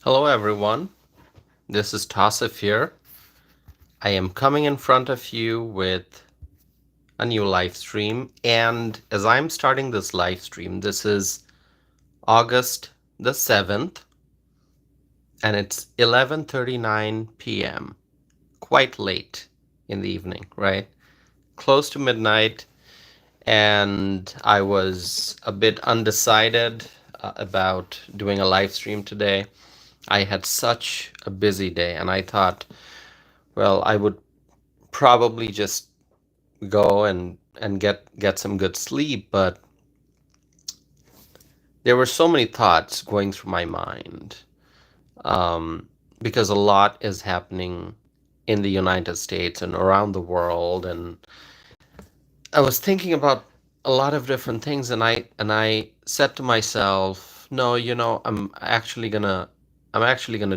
Hello, everyone. This is Tassif here. I am coming in front of you with a new live stream. And as I'm starting this live stream, this is August the 7th, and it's 11:39 p.m. Quite late in the evening, right? Close to midnight. And I was a bit undecided about doing a live stream today. I had such a busy day, and I thought, well, I would probably just go and get some good sleep, but there were so many thoughts going through my mind, um, because a lot is happening in the United States and around the world, and I was thinking about a lot of different things, and I said to myself, no, I'm actually gonna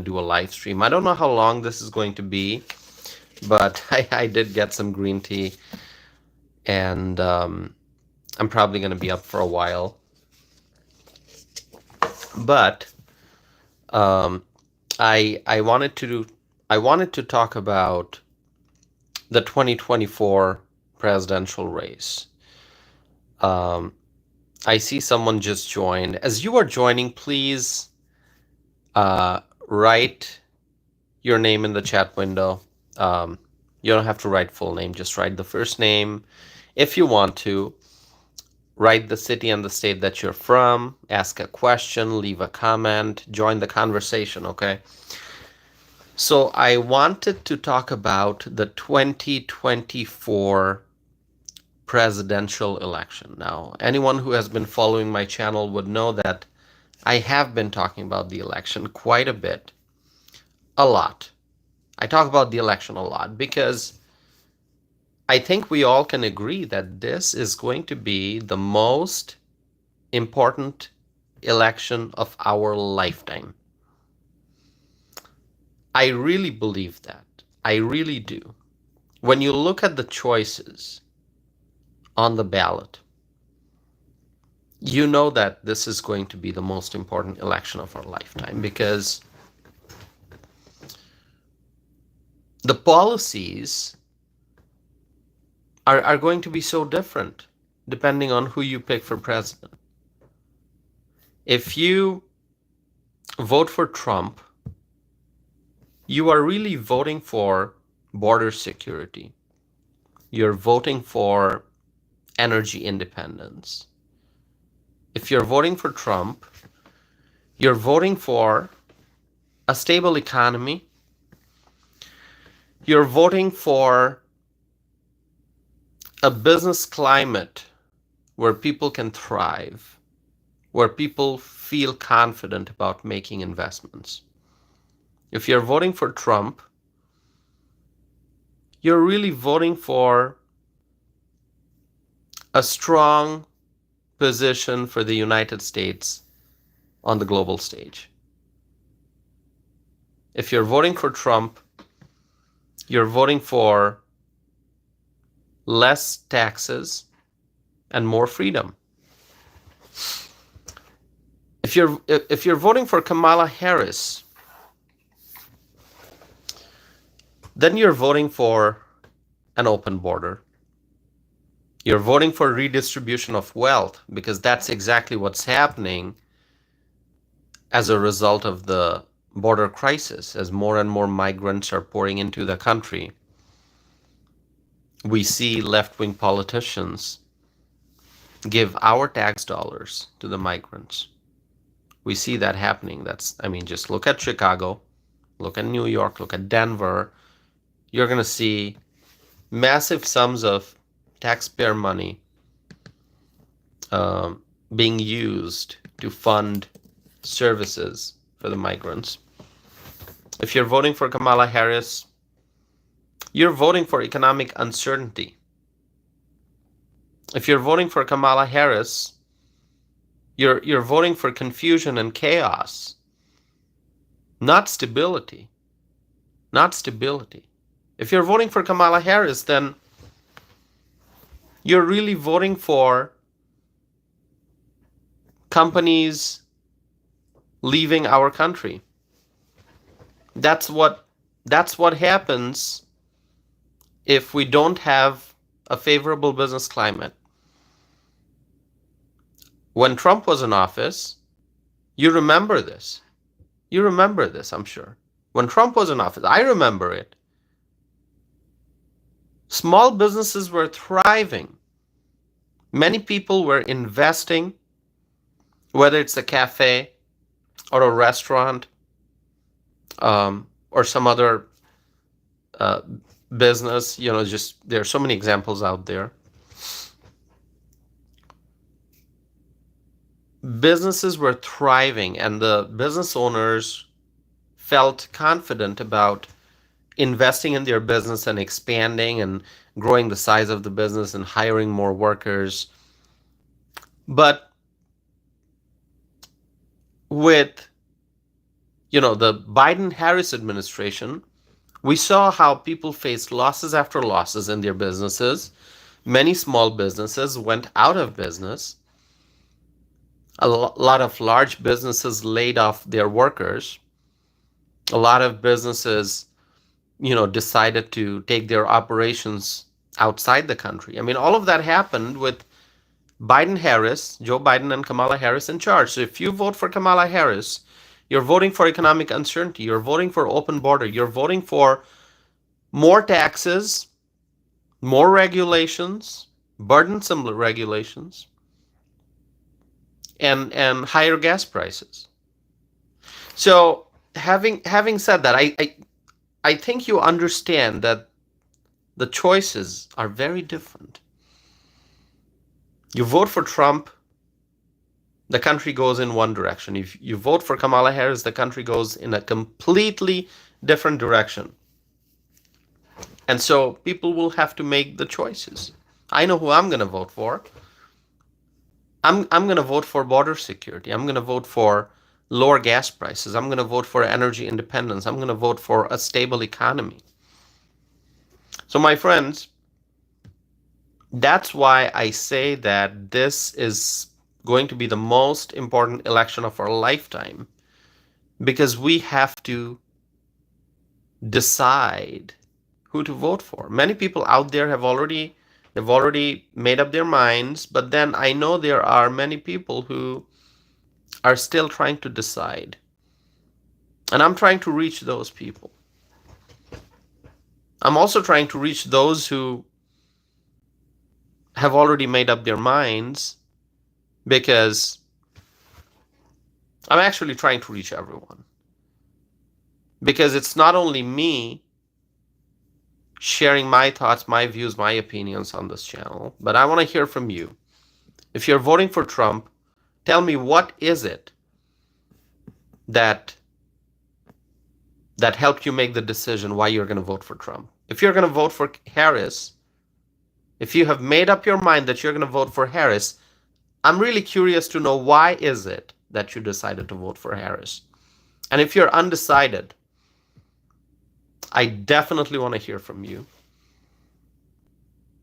do a live stream. I don't know how long this is going to be, but I did get some green tea, and I'm probably going to be up for a while. But um, I wanted to talk about the 2024 presidential race. Um, I see someone just joined. As you are joining, please write your name in the chat window. Um, you don't have to write full name; just write the first name if you want to. Write the city and the state that you're from, ask a question, leave a comment, join the conversation, okay? So I wanted to talk about the 2024 presidential election. Now, anyone who has been following my channel would know that I have been talking about the election quite a bit, a lot. I talk about the election a lot because I think we all can agree that this is going to be the most important election of our lifetime. I really believe that. I really do. When you look at the choices on the ballot, you know that this is going to be the most important election of our lifetime because the policies are going to be so different depending on who you pick for president. If you vote for Trump, you are really voting for border security. You're voting for energy independence. If you're voting for Trump, you're voting for a stable economy. You're voting for a business climate where people can thrive, where people feel confident about making investments. If you're voting for Trump, you're really voting for a strong position for the United States on the global stage. If you're voting for Trump, you're voting for less taxes and more freedom. If you're voting for Kamala Harris, then you're voting for an open border. You're voting for redistribution of wealth because that's exactly what's happening as a result of the border crisis. As more and more migrants are pouring into the country, we see left-wing politicians give our tax dollars to the migrants. We see that happening. Just look at Chicago, look at New York, look at Denver. You're going to see massive sums of taxpayer money being used to fund services for the migrants. If you're voting for Kamala Harris, you're voting for economic uncertainty. If you're voting for Kamala Harris, you're voting for confusion and chaos, not stability. Not stability. If you're voting for Kamala Harris, then you're really voting for companies leaving our country. That's what happens if we don't have a favorable business climate. When Trump was in office, you remember this. You remember this, I'm sure. When Trump was in office, I remember it. Small businesses were thriving. Many people were investing, whether it's a cafe or a restaurant, or some other uh, business. Just there are so many examples out there. Businesses were thriving, and the business owners felt confident about investing in their business and expanding and growing the size of the business and hiring more workers. But with the Biden-Harris administration, we saw how people faced losses after losses in their businesses. Many small businesses went out of business. A lot of large businesses laid off their workers. A lot of businesses, decided to take their operations outside the country. I mean, all of that happened with Biden-Harris, Joe Biden and Kamala Harris in charge. So if you vote for Kamala Harris, you're voting for economic uncertainty. You're voting for open border. You're voting for more taxes, more regulations, burdensome regulations, and higher gas prices. So having said that, I think you understand that the choices are very different. You vote for Trump, the country goes in one direction. If you vote for Kamala Harris, the country goes in a completely different direction. And so people will have to make the choices. I know who I'm going to vote for. I'm going to vote for border security. I'm going to vote for lower gas prices. I'm going to vote for energy independence. I'm going to vote for a stable economy. So my friends, that's why I say that this is going to be the most important election of our lifetime, because we have to decide who to vote for. Many people out there have already made up their minds, but then I know there are many people who are still trying to decide. And I'm trying to reach those people. I'm also trying to reach those who have already made up their minds, because I'm actually trying to reach everyone. Because it's not only me sharing my thoughts, my views, my opinions on this channel, but I want to hear from you. If you're voting for Trump, tell me, what is it that helped you make the decision why you're going to vote for Trump? If you're going to vote for Harris, if you have made up your mind that you're going to vote for Harris, I'm really curious to know, why is it that you decided to vote for Harris? And if you're undecided, I definitely want to hear from you.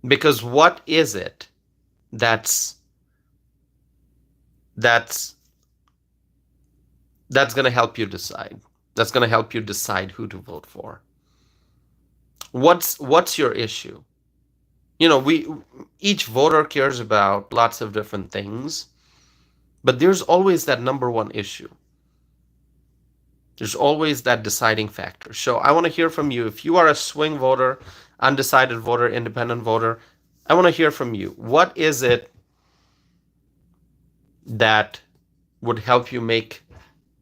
Because what is it that's going to help you decide? That's going to help you decide who to vote for. What's your issue? Each voter cares about lots of different things, but there's always that number one issue. There's always that deciding factor. So I want to hear from you. If you are a swing voter, undecided voter, independent voter, I want to hear from you. What is it that would help you make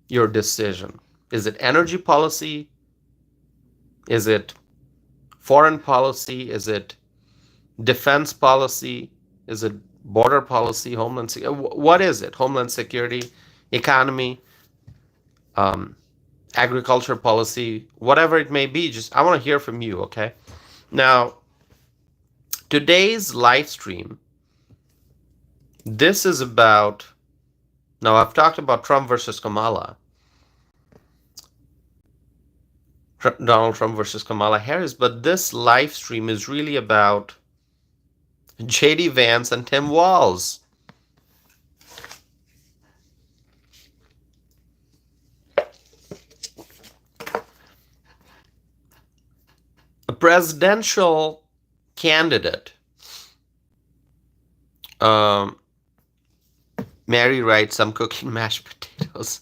your decision? Is it energy policy? Is it foreign policy? Is it defense policy? Is it border policy, homeland security? What is it? Homeland security, economy, agriculture policy, whatever it may be. Just, I want to hear from you, okay? Now, today's live stream, this is about, now I've talked about Trump versus Kamala, Donald Trump versus Kamala Harris, but this live stream is really about JD Vance and Tim Walz. presidential candidate, um, Mary writes, I'm cooking mashed potatoes.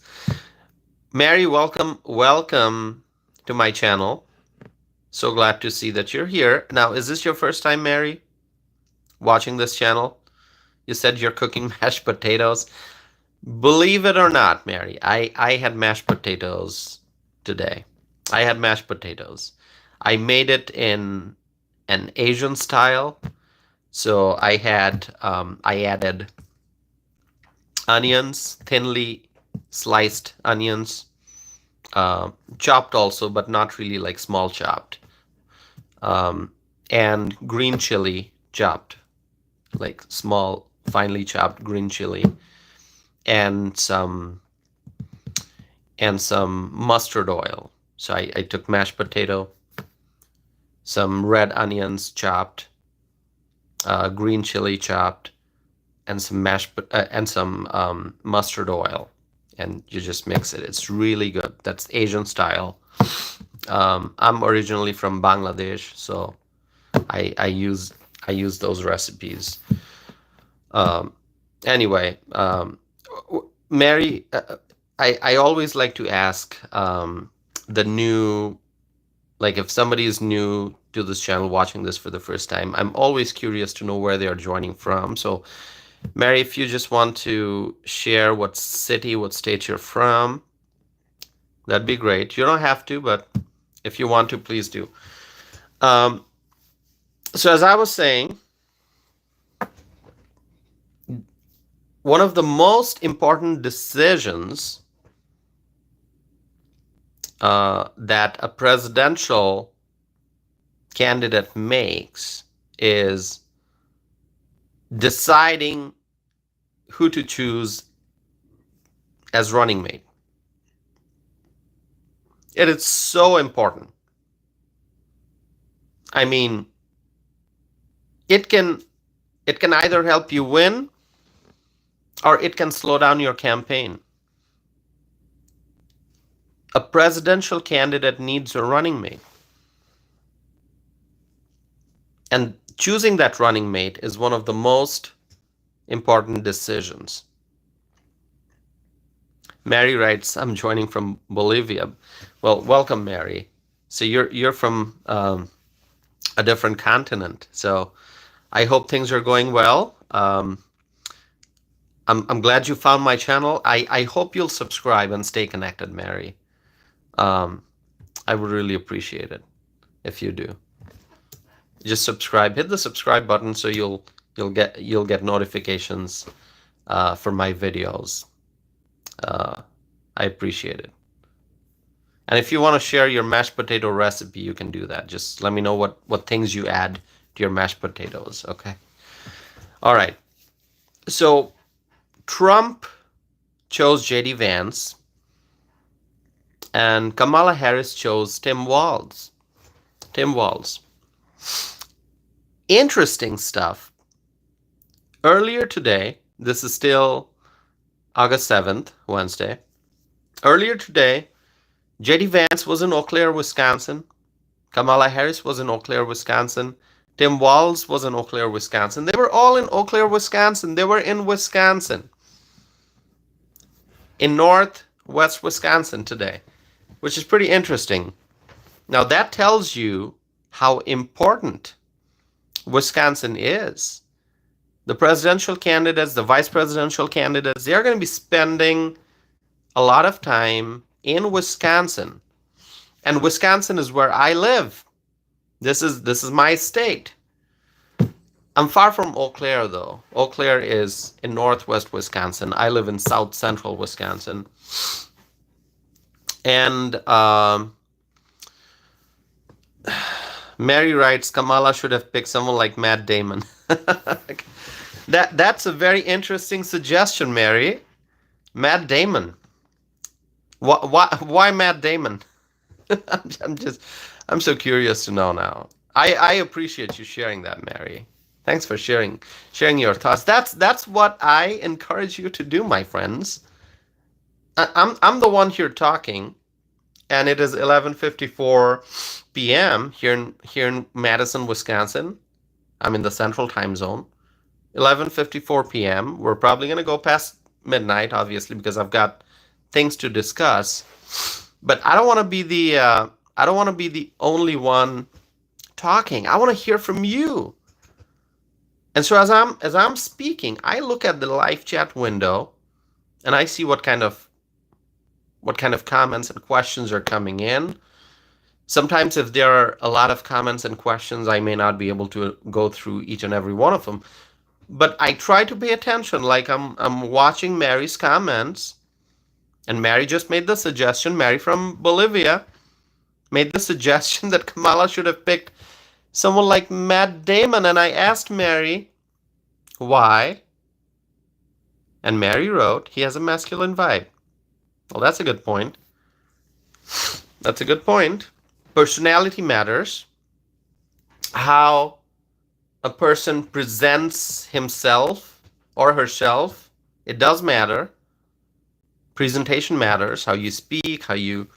Mary, welcome to my channel. So glad to see that you're here. Now, is this your first time, Mary, watching this channel? You said you're cooking mashed potatoes. Believe it or not, Mary, I had mashed potatoes today. I had mashed potatoes. I made it in an Asian style. So I added onions, thinly sliced onions, chopped also, but not really like small chopped, and green chili chopped, like small, finely chopped green chili, and some mustard oil. So I took mashed potato, some red onions chopped, green chili chopped, and some mustard oil, and you just mix it. It's really good. That's Asian style. I'm originally from Bangladesh, so I use those recipes. Anyway, Mary, I always like to ask the new, like if somebody is new to this channel, watching this for the first time, I'm always curious to know where they are joining from. So Mary, if you just want to share what city, what state you're from, that'd be great. You don't have to, but if you want to, please do. So as I was saying, one of the most important decisions that a presidential candidate makes is deciding who to choose as running mate. It is so important. I mean, it can either help you win or it can slow down your campaign. A presidential candidate needs a running mate. And choosing that running mate is one of the most important decisions. Mary writes, I'm joining from Bolivia. Well, welcome, Mary. So you're from a different continent. So I hope things are going well. I'm glad you found my channel. I hope you'll subscribe and stay connected, Mary. I would really appreciate it if you do. Just subscribe. Hit the subscribe button so you'll get notifications for my videos. I appreciate it. And if you want to share your mashed potato recipe, you can do that. Just let me know what things you add to your mashed potatoes, okay? All right. So Trump chose J.D. Vance, and Kamala Harris chose Tim Walz. Interesting stuff. Earlier today, this is still August 7th, Wednesday. Earlier today, J.D. Vance was in Eau Claire, Wisconsin. Kamala Harris was in Eau Claire, Wisconsin. Tim Walz was in Eau Claire, Wisconsin. They were all in Eau Claire, Wisconsin. They were in Wisconsin. In northwest Wisconsin today, which is pretty interesting. Now that tells you how important Wisconsin is. The presidential candidates, the vice presidential candidates, they're going to be spending a lot of time in Wisconsin. And Wisconsin is where I live. This is my state. I'm far from Eau Claire, though. Eau Claire is in northwest Wisconsin. I live in south central Wisconsin. And Mary writes, Kamala should have picked someone like Matt Damon. That's a very interesting suggestion, Mary. Matt Damon. Why Matt Damon? I'm so curious to know now. I appreciate you sharing that, Mary. Thanks for sharing your thoughts. That's what I encourage you to do, my friends. I'm the one here talking, and it is 11:54 p.m. here in Madison, Wisconsin. I'm in the Central Time Zone. 11:54 p.m. We're probably going to go past midnight, obviously, because I've got things to discuss. But I don't want to be the only one talking. I want to hear from you. And so as I'm speaking, I look at the live chat window and I see what kind of comments and questions are coming in. Sometimes if there are a lot of comments and questions, I may not be able to go through each and every one of them. But I try to pay attention, like I'm watching Mary's comments, and Mary just made the suggestion, Mary from Bolivia made the suggestion that Kamala should have picked someone like Matt Damon, and I asked Mary why, and Mary wrote, he has a masculine vibe. Well, that's a good point. That's a good point. Personality matters. How a person presents himself or herself, it does matter. Presentation matters. How you speak, how you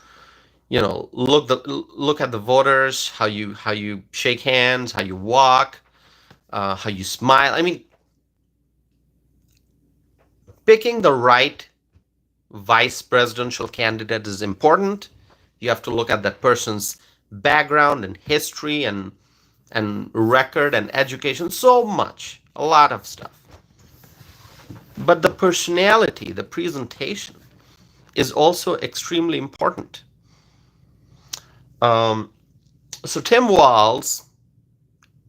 look at the voters, how you shake hands, how you walk, how you smile. I mean, picking the right vice presidential candidate is important. You have to look at that person's background and history and record and education, so much, a lot of stuff. But the personality, the presentation, is also extremely important. So Tim Walz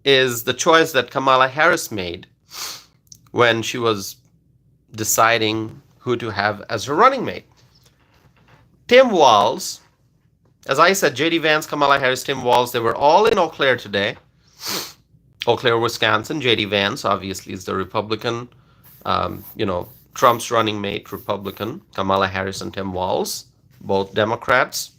is the choice that Kamala Harris made when she was deciding who to have as her running mate. Tim Walz, as I said, J.D. Vance, Kamala Harris, Tim Walz, they were all in Eau Claire today. Eau Claire, Wisconsin. J.D. Vance, obviously, is the Republican, Trump's running mate, Republican. Kamala Harris and Tim Walz, both Democrats.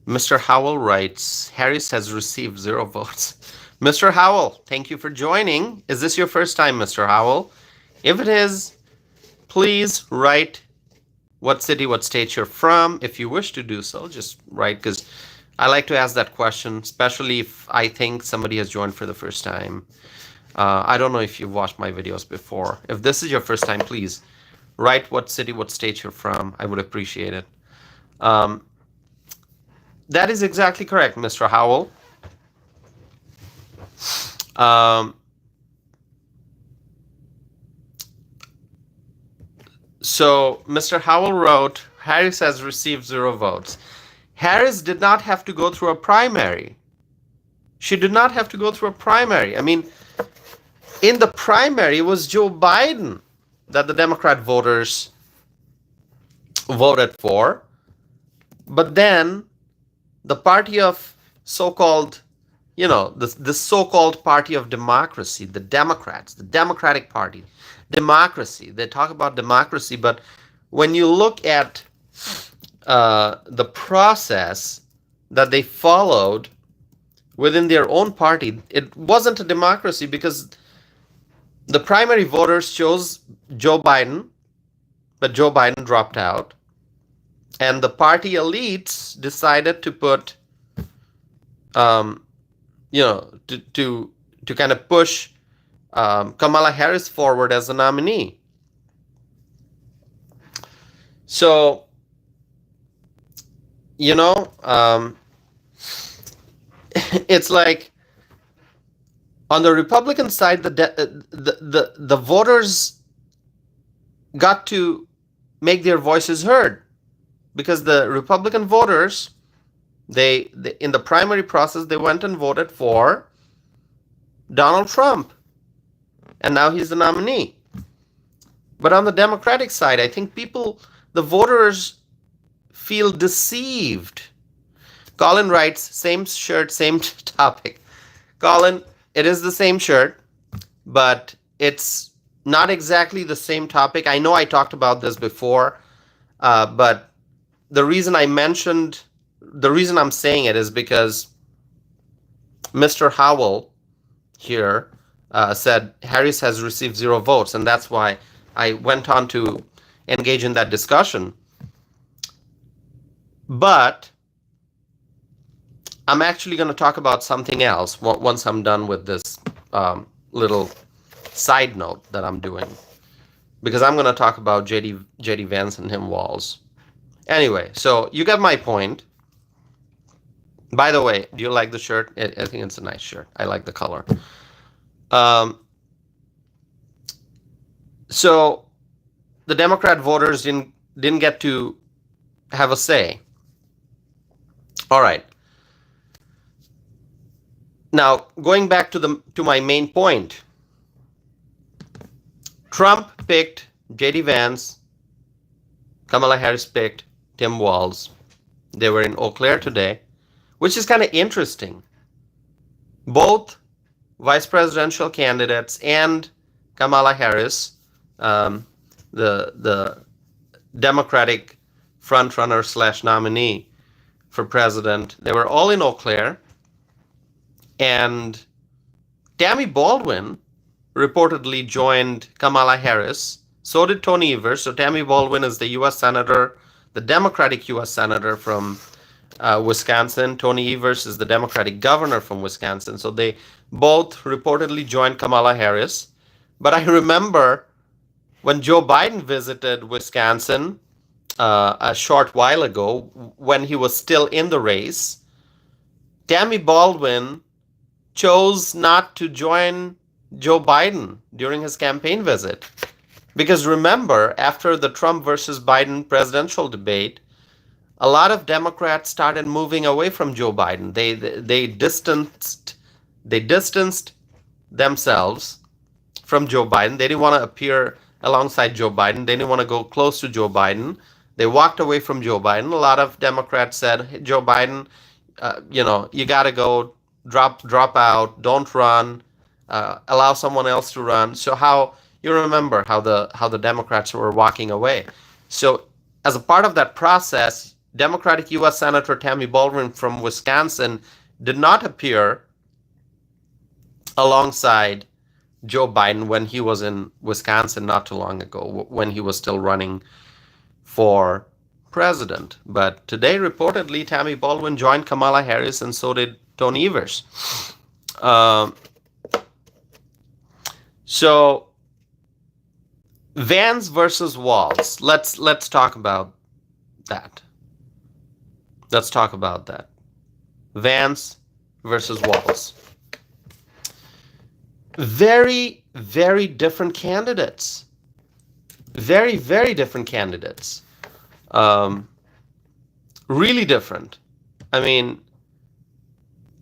Mr. Howell writes, Harris has received 0 votes. Mr. Howell, thank you for joining. Is this your first time, Mr. Howell? If it is, please write what city, what state you're from. If you wish to do so, just write, because I like to ask that question, especially if I think somebody has joined for the first time. I don't know if you've watched my videos before. If this is your first time, please write what city, what state you're from. I would appreciate it. That is exactly correct, Mr. Howell. So Mr. Howell wrote, Harris has received 0 votes. Harris did not have to go through a primary. She did not have to go through a primary. I mean, in the primary, it was Joe Biden that the Democrat voters voted for. But then the party of so-called, the so-called party of democracy, the Democrats, the Democratic Party, democracy. They talk about democracy, but when you look at the process that they followed within their own party, it wasn't a democracy because the primary voters chose Joe Biden, but Joe Biden dropped out. And the party elites decided to put, to kind of push Kamala Harris forward as the nominee. So, it's like on the Republican side, the voters got to make their voices heard. Because the Republican voters, they in the primary process, they went and voted for Donald Trump. And now he's the nominee. But on the Democratic side, I think the voters feel deceived. Colin writes, same shirt, same topic. Colin, it is the same shirt, but it's not exactly the same topic. I know I talked about this before, but the reason I'm saying it is because Mr. Howell here said Harris has received 0 votes, and that's why I went on to engage in that discussion. But I'm actually going to talk about something else once I'm done with this little side note that I'm doing, because I'm going to talk about JD Vance and him Walz. Anyway, so you get my point. By the way, do you like the shirt? I think it's a nice shirt. I like the color. Um, so the Democrat voters didn't get to have a say. All right. Now going back to my main point, Trump picked JD Vance, Kamala Harris picked Tim Walz. They were in Eau Claire today, which is kind of interesting. Both vice presidential candidates and Kamala Harris, the Democratic frontrunner slash nominee for president, they were all in Eau Claire. And Tammy Baldwin reportedly joined Kamala Harris. So did Tony Evers. So Tammy Baldwin is the U.S. Senator, the Democratic U.S. Senator from Wisconsin. Tony Evers is the Democratic governor from Wisconsin. So they both reportedly joined Kamala Harris. But I remember when Joe Biden visited Wisconsin a short while ago, when he was still in the race, Tammy Baldwin chose not to join Joe Biden during his campaign visit. Because remember, after the Trump versus Biden presidential debate, a lot of Democrats started moving away from Joe Biden. They distanced themselves from Joe Biden. They didn't want to appear alongside Joe Biden. They didn't want to go close to Joe Biden. They walked away from Joe Biden. A lot of Democrats said, hey, Joe Biden, you got to go, drop out, don't run, allow someone else to run. So how you remember how the Democrats were walking away. So as a part of that process, Democratic U.S. Senator Tammy Baldwin from Wisconsin did not appear alongside Joe Biden when he was in Wisconsin not too long ago, when he was still running for president. But today, reportedly, Tammy Baldwin joined Kamala Harris, and so did Tony Evers. So Vance versus Walz. Let's talk about that. Let's talk about that. Vance versus Walz. Very, very different candidates. Very, very different candidates. Really different. I mean,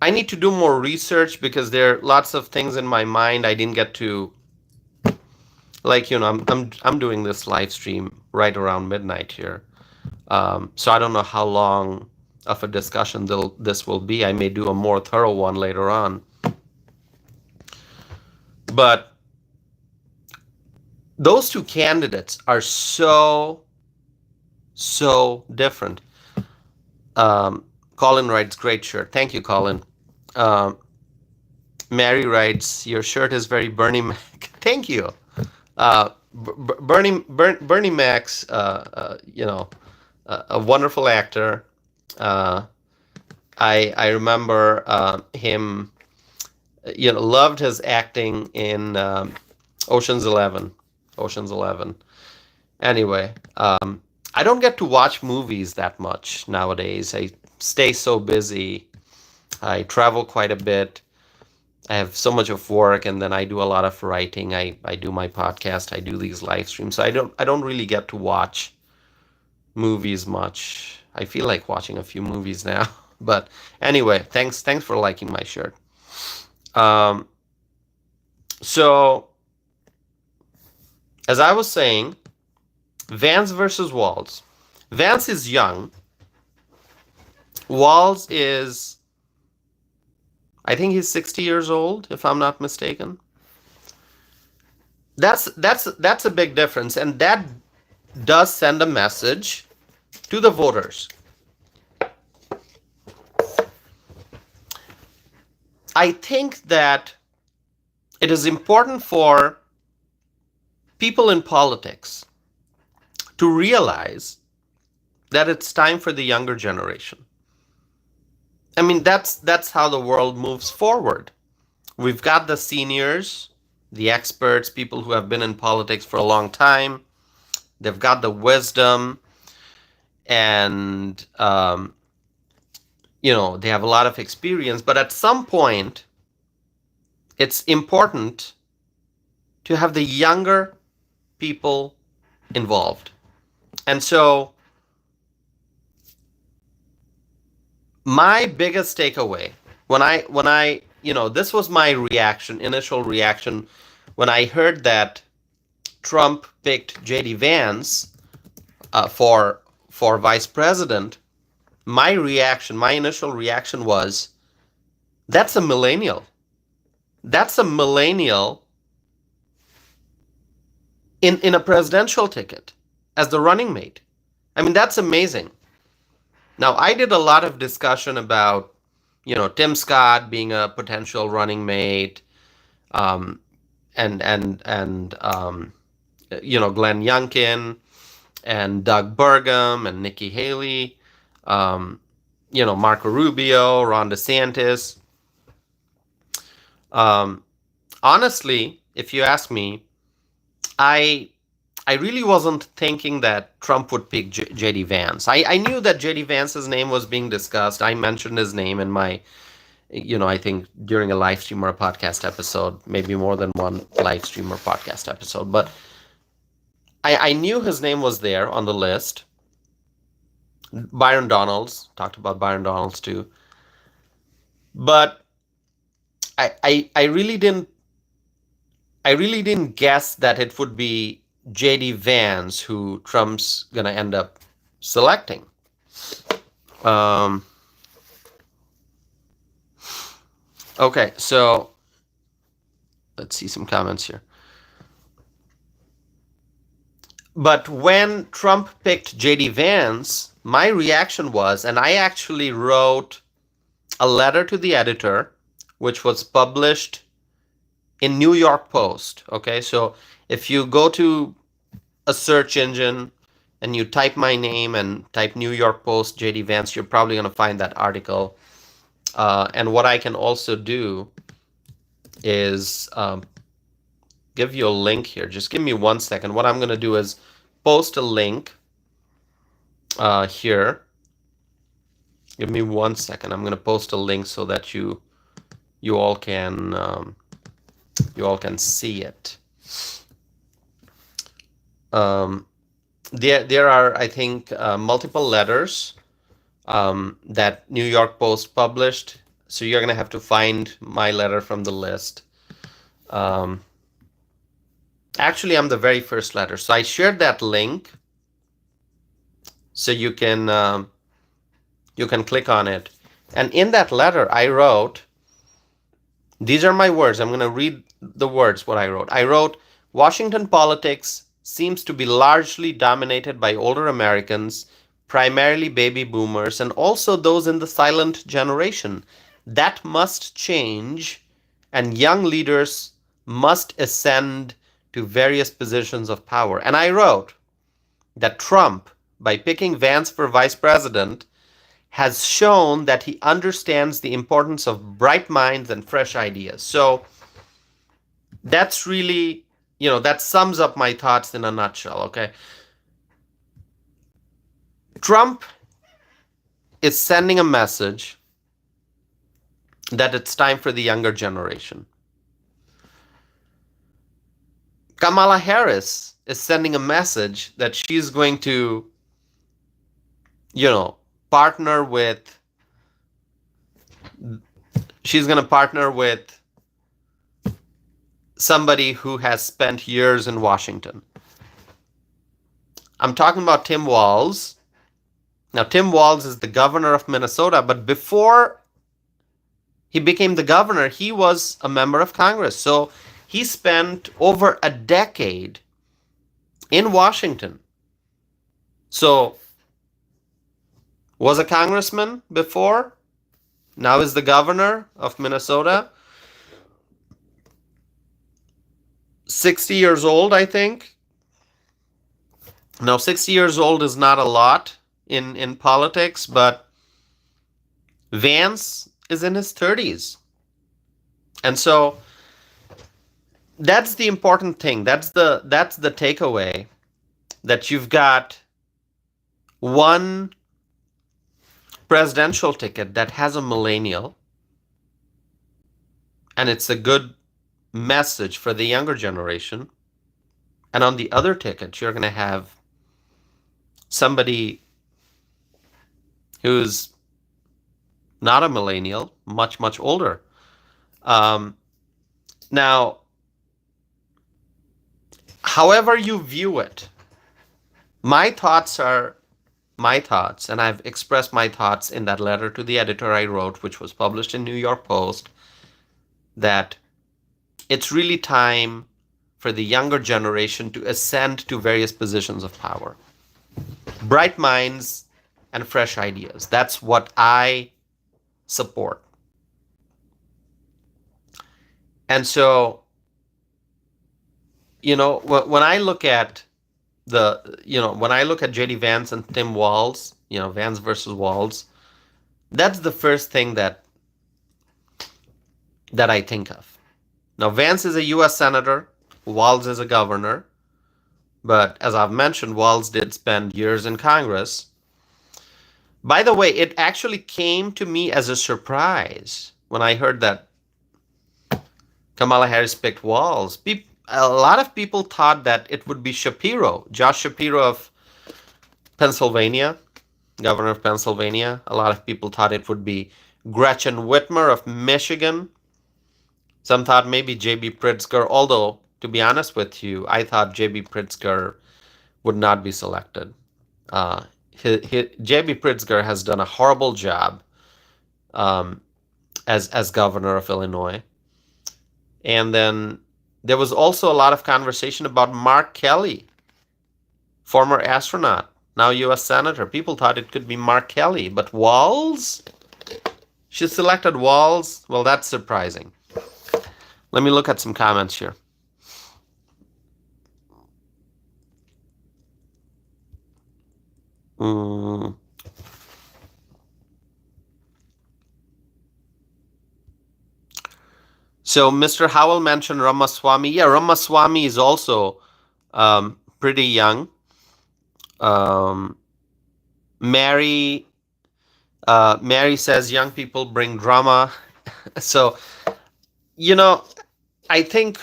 I need to do more research because there are lots of things in my mind I didn't get to. Like, I'm doing this live stream right around midnight here, so I don't know how long of a discussion this will be. I may do a more thorough one later on. But those two candidates are so different. Colin writes, great shirt. Thank you, Colin. Mary writes, your shirt is very Bernie Mac. Thank you. Bernie Mac's, a wonderful actor. I remember him, loved his acting in Ocean's 11. Anyway, I don't get to watch movies that much nowadays. I stay so busy. I travel quite a bit. I have so much of work, and then I do a lot of writing. I do my podcast. I do these live streams. So I don't really get to watch movies much. I feel like watching a few movies now. But anyway, thanks for liking my shirt. So as I was saying, Vance versus Walz. Vance is young. Walz is, I think he's 60 years old, if I'm not mistaken. That's a big difference, and that does send a message to the voters. I think that it is important for people in politics to realize that it's time for the younger generation. I mean, that's how the world moves forward. We've got the seniors, the experts, people who have been in politics for a long time. They've got the wisdom, and they have a lot of experience. But at some point, it's important to have the younger people involved. And so my biggest takeaway when I this was my initial reaction when I heard that Trump picked JD Vance for vice president. My initial reaction was, that's a millennial. That's a millennial in a presidential ticket as the running mate. I mean, that's amazing. Now, I did a lot of discussion about, Tim Scott being a potential running mate, um, and Glenn Youngkin and Doug Burgum and Nikki Haley, Marco Rubio, Ron DeSantis. Honestly, if you ask me, I really wasn't thinking that Trump would pick JD Vance. I knew that JD Vance's name was being discussed. I mentioned his name in my, I think during a live stream or a podcast episode, maybe more than one live stream or podcast episode. But I knew his name was there on the list. Byron Donalds, talked about Byron Donalds too. But I really didn't guess that it would be JD Vance who Trump's gonna end up selecting. Okay, so let's see some comments here. But when Trump picked JD Vance, my reaction was, and I actually wrote a letter to the editor, which was published in New York Post. Okay, so if you go to a search engine and you type my name and type New York Post JD Vance, you're probably going to find that article. And what I can also do is give you a link here. Just give me 1 second. What I'm going to do is post a link here. Give me 1 second. I'm going to post a link so that you all can see it. There are, I think, multiple letters that New York Post published. So you're going to have to find my letter from the list. Actually, I'm the very first letter. So I shared that link so you can click on it. And in that letter, I wrote, these are my words. I'm going to read the words, what I wrote. I wrote, Washington politics seems to be largely dominated by older Americans, primarily baby boomers, and also those in the silent generation. That must change, and young leaders must ascend to various positions of power. And I wrote that Trump, by picking Vance for vice president, has shown that he understands the importance of bright minds and fresh ideas. So that's really, that sums up my thoughts in a nutshell, okay? Trump is sending a message that it's time for the younger generation. Kamala Harris is sending a message that she's going to, partner with somebody who has spent years in Washington. I'm talking about Tim Walz. Now, Tim Walz is the governor of Minnesota, but before he became the governor, he was a member of Congress. So he spent over a decade in Washington. So was a congressman before, now is the governor of Minnesota. 60 years old, I think. Now, 60 years old is not a lot in politics, but Vance is in his 30s. And so that's the important thing. That's the takeaway, that you've got one presidential ticket that has a millennial, and it's a good message for the younger generation. And on the other ticket, you're going to have somebody who's not a millennial, much, much older. Um, Now, however you view it, my thoughts are my thoughts, and I've expressed my thoughts in that letter to the editor I wrote, which was published in New York Post, that it's really time for the younger generation to ascend to various positions of power. Bright minds and fresh ideas. That's what I support. And so, when I look at when I look at JD Vance and Tim Walz, Vance versus Walz, that's the first thing that I think of. Now, Vance is a U.S. senator, Walz is a governor, but as I've mentioned, Walz did spend years in Congress. By the way, it actually came to me as a surprise when I heard that Kamala Harris picked Walz. A lot of people thought that it would be Shapiro, Josh Shapiro of Pennsylvania, governor of Pennsylvania. A lot of people thought it would be Gretchen Whitmer of Michigan. Some thought maybe J.B. Pritzker, although, to be honest with you, I thought J.B. Pritzker would not be selected. J.B. Pritzker has done a horrible job as governor of Illinois. And then there was also a lot of conversation about Mark Kelly, former astronaut, now U.S. Senator. People thought it could be Mark Kelly, but Walz? She selected Walz? Well, that's surprising. Let me look at some comments here. So Mr. Howell mentioned Ramaswamy. Yeah, Ramaswamy is also pretty young. Mary says young people bring drama. So, I think,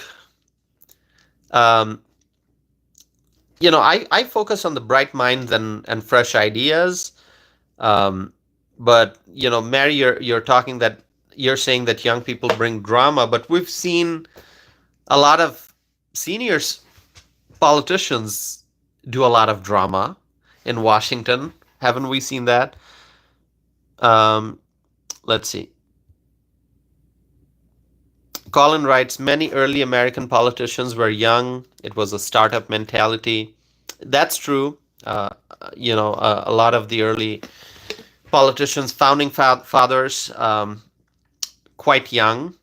I focus on the bright minds and fresh ideas. But, Mary, you're saying that young people bring drama, but we've seen a lot of senior politicians do a lot of drama in Washington. Haven't we seen that? Let's see. Colin writes, many early American politicians were young. It was a startup mentality. That's true. A lot of the early politicians, founding fathers, quite young.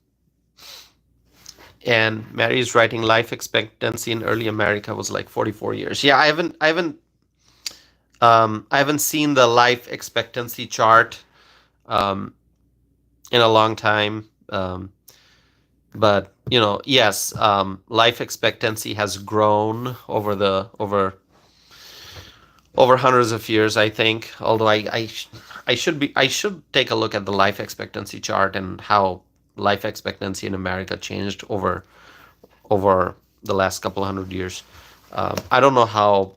And Mary's writing life expectancy in early America was like 44 years. Yeah, I haven't seen the life expectancy chart in a long time. But yes, life expectancy has grown over hundreds of years, I think. Although I should take a look at the life expectancy chart and how life expectancy in America changed over the last couple hundred years. I don't know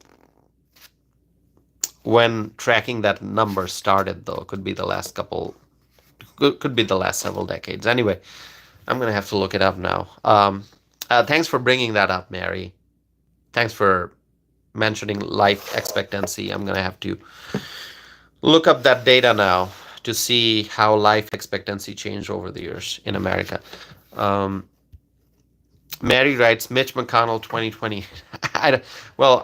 when tracking that number started, though. Could be the last several decades. Anyway, I'm gonna have to look it up now. Thanks for bringing that up, Mary. Thanks for mentioning life expectancy. I'm gonna have to look up that data now to see how life expectancy changed over the years in America. Mary writes, Mitch McConnell 2020. I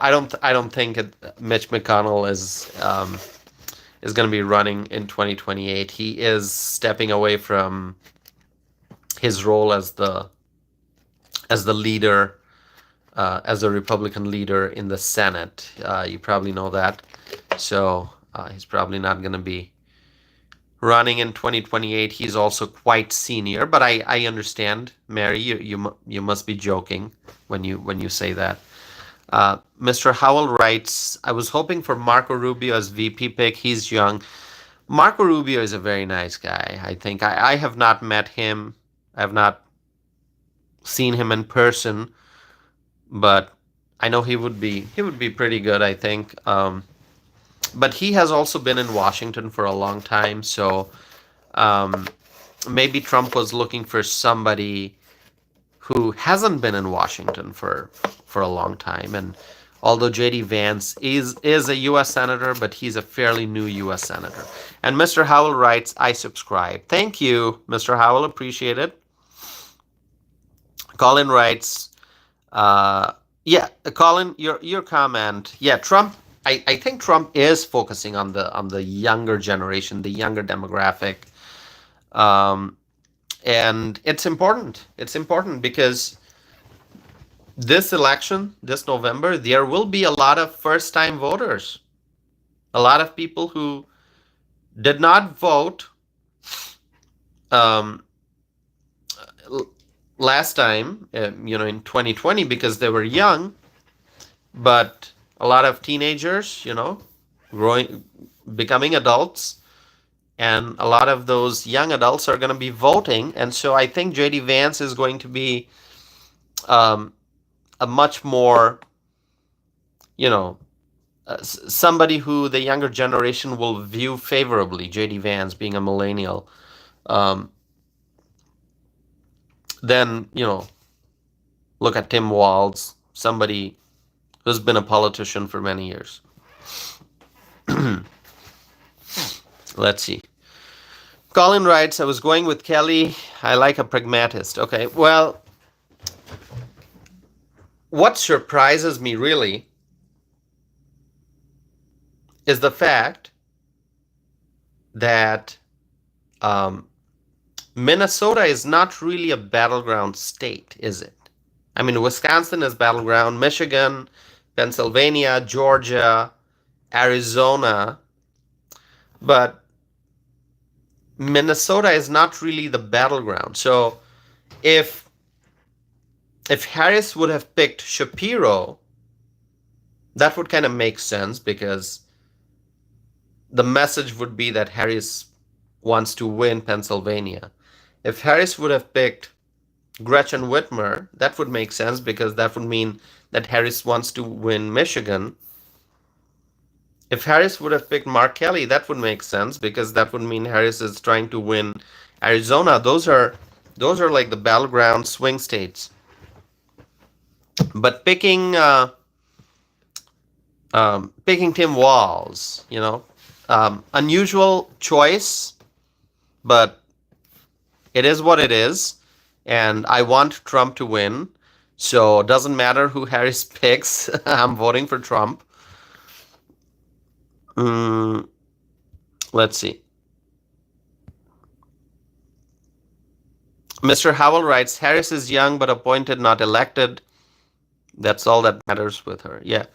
don't think Mitch McConnell is going to be running in 2028. He is stepping away from his role as the leader, as the Republican leader in the Senate. You probably know that. So He's probably not going to be running in 2028. He's also quite senior, but I understand, Mary. You must be joking when you say that. Mr. Howell writes, I was hoping for Marco Rubio as VP pick. He's young. Marco Rubio is a very nice guy. I think I have not met him. I have not seen him in person, but I know he would be pretty good. I think. But he has also been in Washington for a long time, so um, maybe Trump was looking for somebody who hasn't been in Washington for a long time. And although J.D. Vance is a U.S. senator, but he's a fairly new U.S. senator. And Mr. Howell writes, I subscribe. Thank you, Mr. Howell. Appreciate it. Colin writes, yeah, Colin, your comment. Yeah, Trump. I think Trump is focusing on the younger generation, the younger demographic, um, and it's important. It's important because this election, this November, there will be a lot of first-time voters, a lot of people who did not vote um, last time, in 2020 because they were young, but a lot of teenagers, growing, becoming adults, and a lot of those young adults are going to be voting. And so I think J.D. Vance is going to be um, a much more, somebody who the younger generation will view favorably. J.D. Vance being a millennial, um, then look at Tim Walz, somebody who's been a politician for many years. Let's see. Colin writes, I was going with Kelly. I like a pragmatist. Okay, well, what surprises me really is the fact that Minnesota is not really a battleground state, is it? I mean, Wisconsin is battleground, Michigan, Pennsylvania, Georgia, Arizona, but Minnesota is not really the battleground. So if Harris would have picked Shapiro, that would kind of make sense because the message would be that Harris wants to win Pennsylvania. If Harris would have picked Gretchen Whitmer, that would make sense because that would mean that Harris wants to win Michigan. If Harris would have picked Mark Kelly, that would make sense because that would mean Harris is trying to win Arizona. Those are like the battleground swing states. But picking Tim Walz, unusual choice, but it is what it is, and I want Trump to win. So it doesn't matter who Harris picks. I'm voting for Trump. Let's see. Mr. Howell writes, Harris is young but appointed, not elected. That's all that matters with her. Yeah.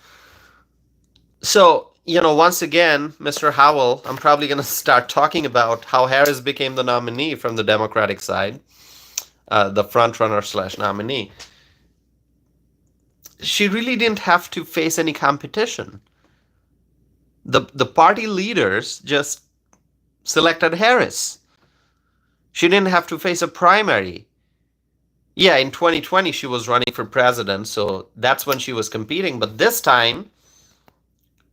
So, once again, Mr. Howell, I'm probably going to start talking about how Harris became the nominee from the Democratic side, the frontrunner/nominee. She really didn't have to face any competition. The party leaders just selected Harris. She didn't have to face a primary. Yeah, in 2020 she was running for president, so that's when she was competing. But this time,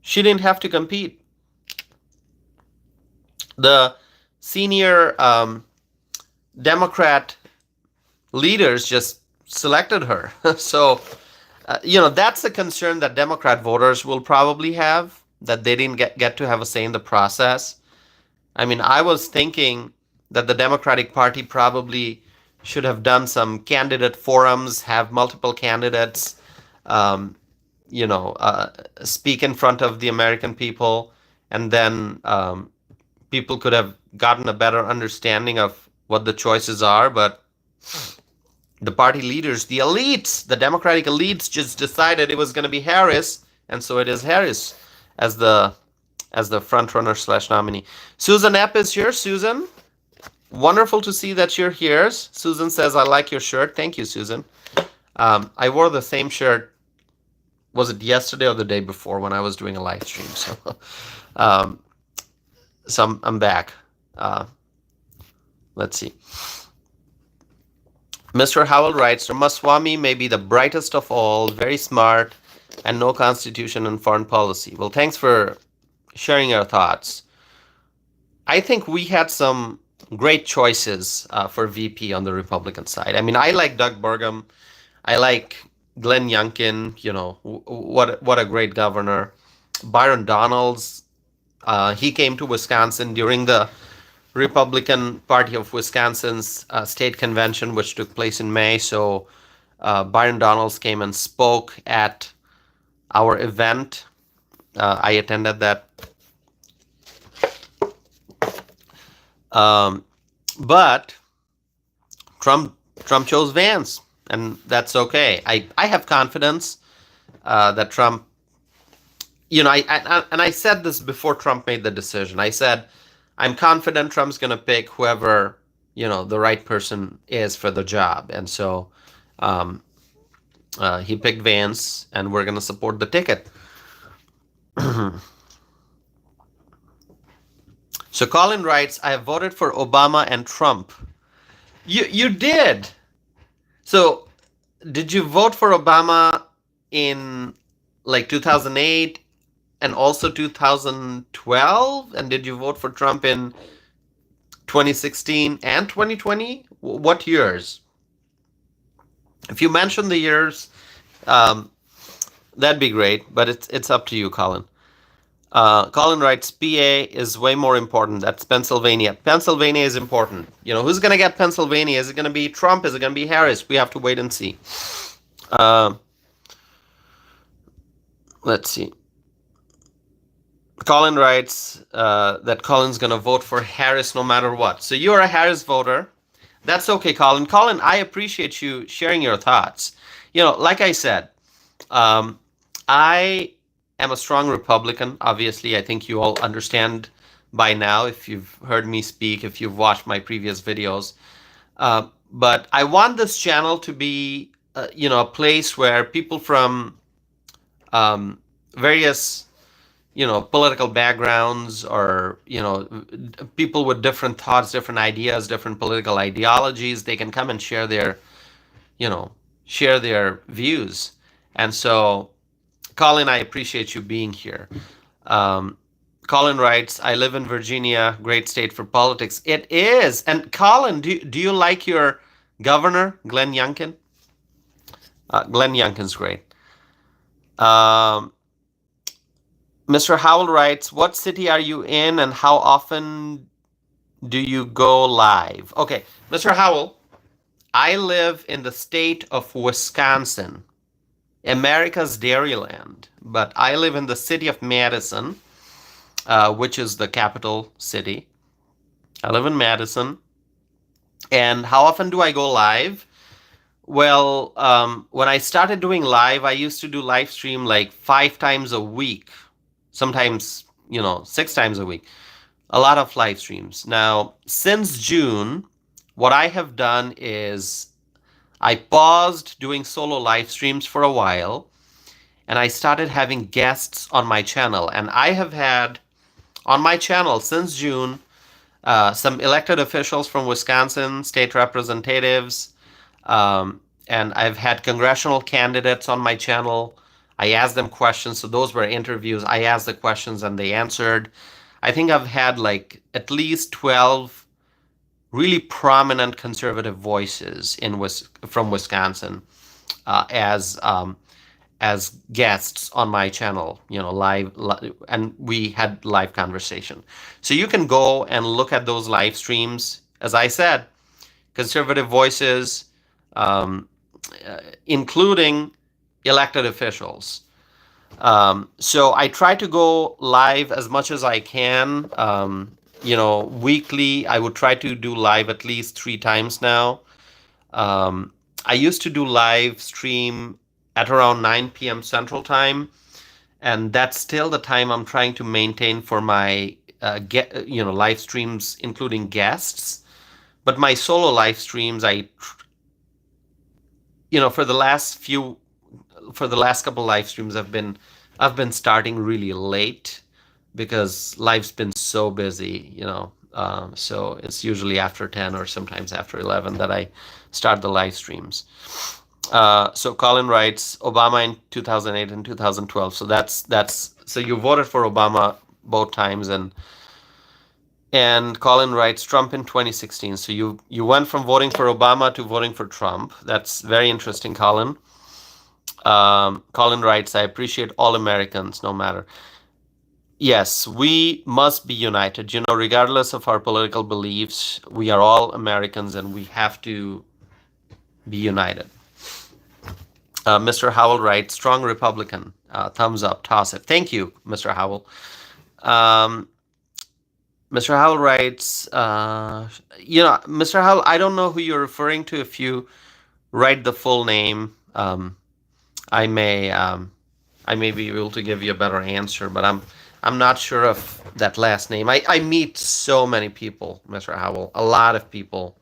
she didn't have to compete. The senior Democrat leaders just selected her. So, that's a concern that Democrat voters will probably have, that they didn't get to have a say in the process. I mean, I was thinking that the Democratic Party probably should have done some candidate forums, have multiple candidates, speak in front of the American people, and then people could have gotten a better understanding of what the choices are. But the party leaders, the elites, the Democratic elites just decided it was going to be Harris, and so it is Harris as the as the front runner slash nominee. Susan Epp is here. Susan, wonderful to see that you're here. Susan says, I like your shirt. Thank you, Susan. I wore the same shirt, was it yesterday or the day before when I was doing a live stream? So, um, I'm back. Uh, let's see. Mr. Howell writes, Ramaswamy may be the brightest of all, very smart, and no constitution and foreign policy. Well, thanks for sharing your thoughts. I think we had some great choices for VP on the Republican side. I mean, I like Doug Burgum. I like Glenn Youngkin. You know, what a great governor. Byron Donalds. He came to Wisconsin during the Republican Party of Wisconsin's state convention, which took place in May. So Byron Donalds came and spoke at our event. I attended that. But Trump chose Vance, and that's okay. I have confidence that Trump, you know, I said this before Trump made the decision. I said, I'm confident Trump's going to pick whoever, you know, the right person is for the job. And so he picked Vance, and we're going to support the ticket. So Colin writes, I have voted for Obama and Trump. You did. So did you vote for Obama in like 2008 and also 2012? And did you vote for Trump in 2016 and 2020? What years? If you mention the years, that'd be great, but it's up to you, Colin. Colin writes, PA is way more important. That's Pennsylvania. Pennsylvania is important. You know, who's going to get Pennsylvania? Is it going to be Trump? Is it going to be Harris? We have to wait and see. Let's see. Colin writes that Colin's going to vote for Harris no matter what. So you're a Harris voter. That's okay, Colin. Colin, I appreciate you sharing your thoughts. You know, like I said, I am a strong Republican. Obviously, I think you all understand by now if you've heard me speak, if you've watched my previous videos. But I want this channel to be, you know, a place where people from various, you know, political backgrounds or, you know, people with different thoughts, different ideas, different political ideologies, they can come and share their, you know, share their views. And so, Colin, I appreciate you being here. Colin writes, I live in Virginia, great state for politics. It is. And Colin, do you like your governor, Glenn Youngkin? Glenn Youngkin's great. Mr. Howell writes, what city are you in and how often do you go live? Okay, Mr. Howell, I live in the state of Wisconsin, America's Dairyland, but I live in the city of Madison, which is the capital city. I live in Madison. And how often do I go live? Well, when I started doing live, I used to do live stream like 5 times a week, sometimes, you know, 6 times a week. A lot of live streams. Now, since June, what I have done is I paused doing solo live streams for a while, and I started having guests on my channel. And I have had on my channel since June some elected officials from Wisconsin, state representatives, and I've had congressional candidates on my channel. I asked them questions, so those were interviews. I asked the questions and they answered. I think I've had like at least 12 really prominent conservative voices from Wisconsin as guests on my channel, you know, live, and we had live conversation. So you can go and look at those live streams. As I said, conservative voices, including elected officials. So I try to go live as much as I can. You know, weekly, I would try to do live at least 3 times now. I used to do live stream at around 9 p.m. Central Time, and that's still the time I'm trying to maintain for my live streams, including guests. But my solo live streams, for the last couple live streams, I've been starting really late because life's been so busy, so it's usually after 10 or sometimes after 11 that I start the live streams. So Colin writes Obama in 2008 and 2012. So you voted for Obama both times, and Colin writes Trump in 2016. So you went from voting for Obama to voting for Trump. That's very interesting, Colin. Colin writes, I appreciate all Americans, no matter. Yes, we must be united. Regardless of our political beliefs, we are all Americans and we have to be united. Mr. Howell writes, strong Republican. Thumbs up, toss it. Thank you, Mr. Howell. Mr. Howell writes, Mr. Howell, I don't know who you're referring to. If you write the full name, I may be able to give you a better answer, but I'm not sure of that last name. I meet so many people, Mr. Howell, a lot of people.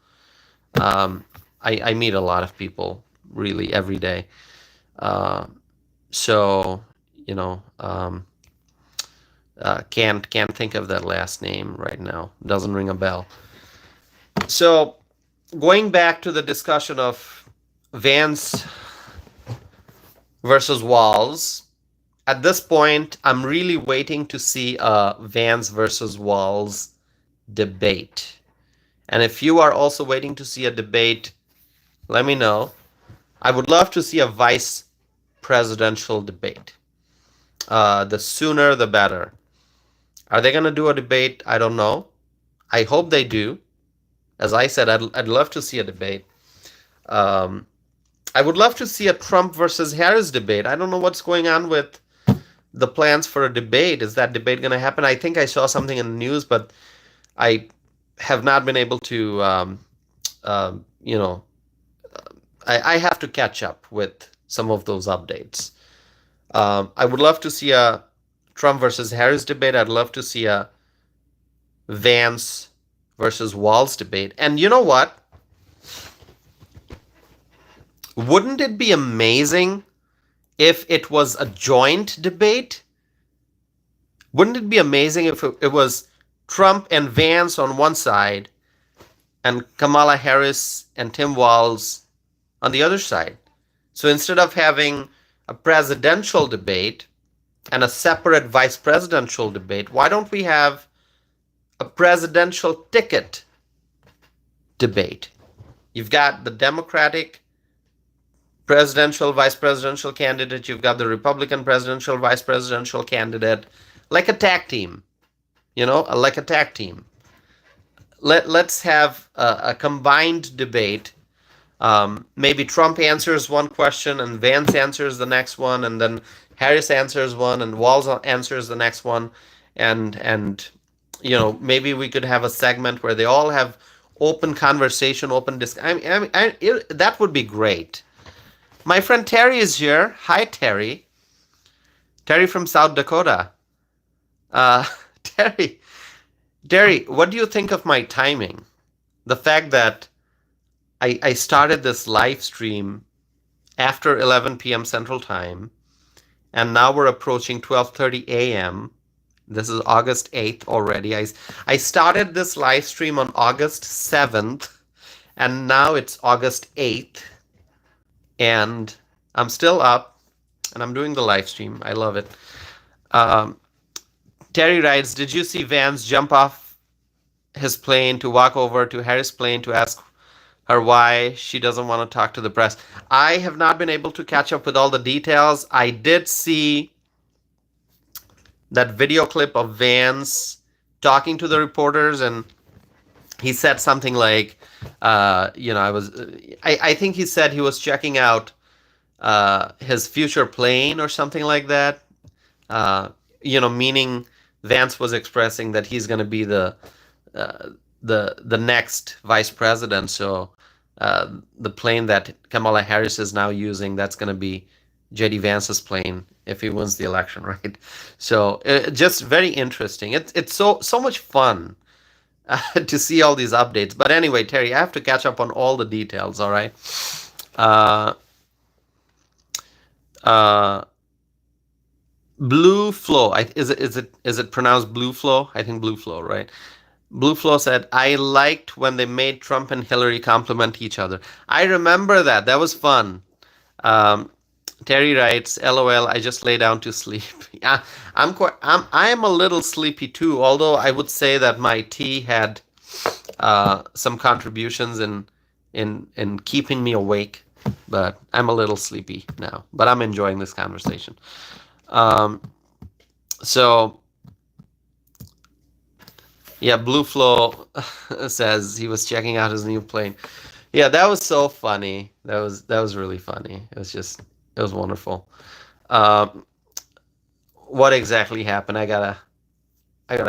I meet a lot of people really every day. So can't think of that last name right now. Doesn't ring a bell. So going back to the discussion of Vance versus Walz, at this point, I'm really waiting to see a Vance versus Walz debate. And if you are also waiting to see a debate, let me know. I would love to see a vice presidential debate. The sooner, the better. Are they going to do a debate? I don't know. I hope they do. As I said, I'd love to see a debate. I would love to see a Trump versus Harris debate. I don't know what's going on with the plans for a debate. Is that debate going to happen? I think I saw something in the news, but I have not been able to, I have to catch up with some of those updates. I would love to see a Trump versus Harris debate. I'd love to see a Vance versus Walz debate. And you know what? Wouldn't it be amazing if it was a joint debate? Wouldn't it be amazing if it was Trump and Vance on one side and Kamala Harris and Tim Walz on the other side? So instead of having a presidential debate and a separate vice presidential debate, why don't we have a presidential ticket debate? You've got the Democratic presidential, vice presidential candidate. You've got the Republican presidential, vice presidential candidate, like a tag team, like a tag team. Let's have a combined debate. Maybe Trump answers one question and Vance answers the next one, and then Harris answers one and Walz answers the next one, and maybe we could have a segment where they all have open conversation, open discussion. That would be great. My friend Terry is here. Hi, Terry. Terry from South Dakota. Terry, what do you think of my timing? The fact that I started this live stream after 11 p.m. Central Time, and now we're approaching 12:30 a.m. This is August 8th already. I started this live stream on August 7th, and now it's August 8th. And I'm still up, and I'm doing the live stream. I love it. Terry writes, did you see Vance jump off his plane to walk over to Harris' plane to ask her why she doesn't want to talk to the press? I have not been able to catch up with all the details. I did see that video clip of Vance talking to the reporters, and he said something like, I think he said he was checking out his future plane or something like that. Meaning Vance was expressing that he's going to be the next vice president. So the plane that Kamala Harris is now using, that's going to be JD Vance is playing if he wins the election, right? So just very interesting. It's so much fun to see all these updates. But anyway, Terry, I have to catch up on all the details. All right. Uh, uh, Blue Flow. Is it pronounced Blue Flow? I think Blue Flow, right? Blue Flow said, I liked when they made Trump and Hillary compliment each other. I remember that. That was fun. Um, Terry writes, LOL, I just lay down to sleep. Yeah, I am a little sleepy too, although I would say that my tea had some contributions in keeping me awake. But I'm a little sleepy now. But I'm enjoying this conversation. Um, so yeah, Blue Flow says he was checking out his new plane. Yeah, that was so funny. That was really funny. It was wonderful. Um, what exactly happened? I gotta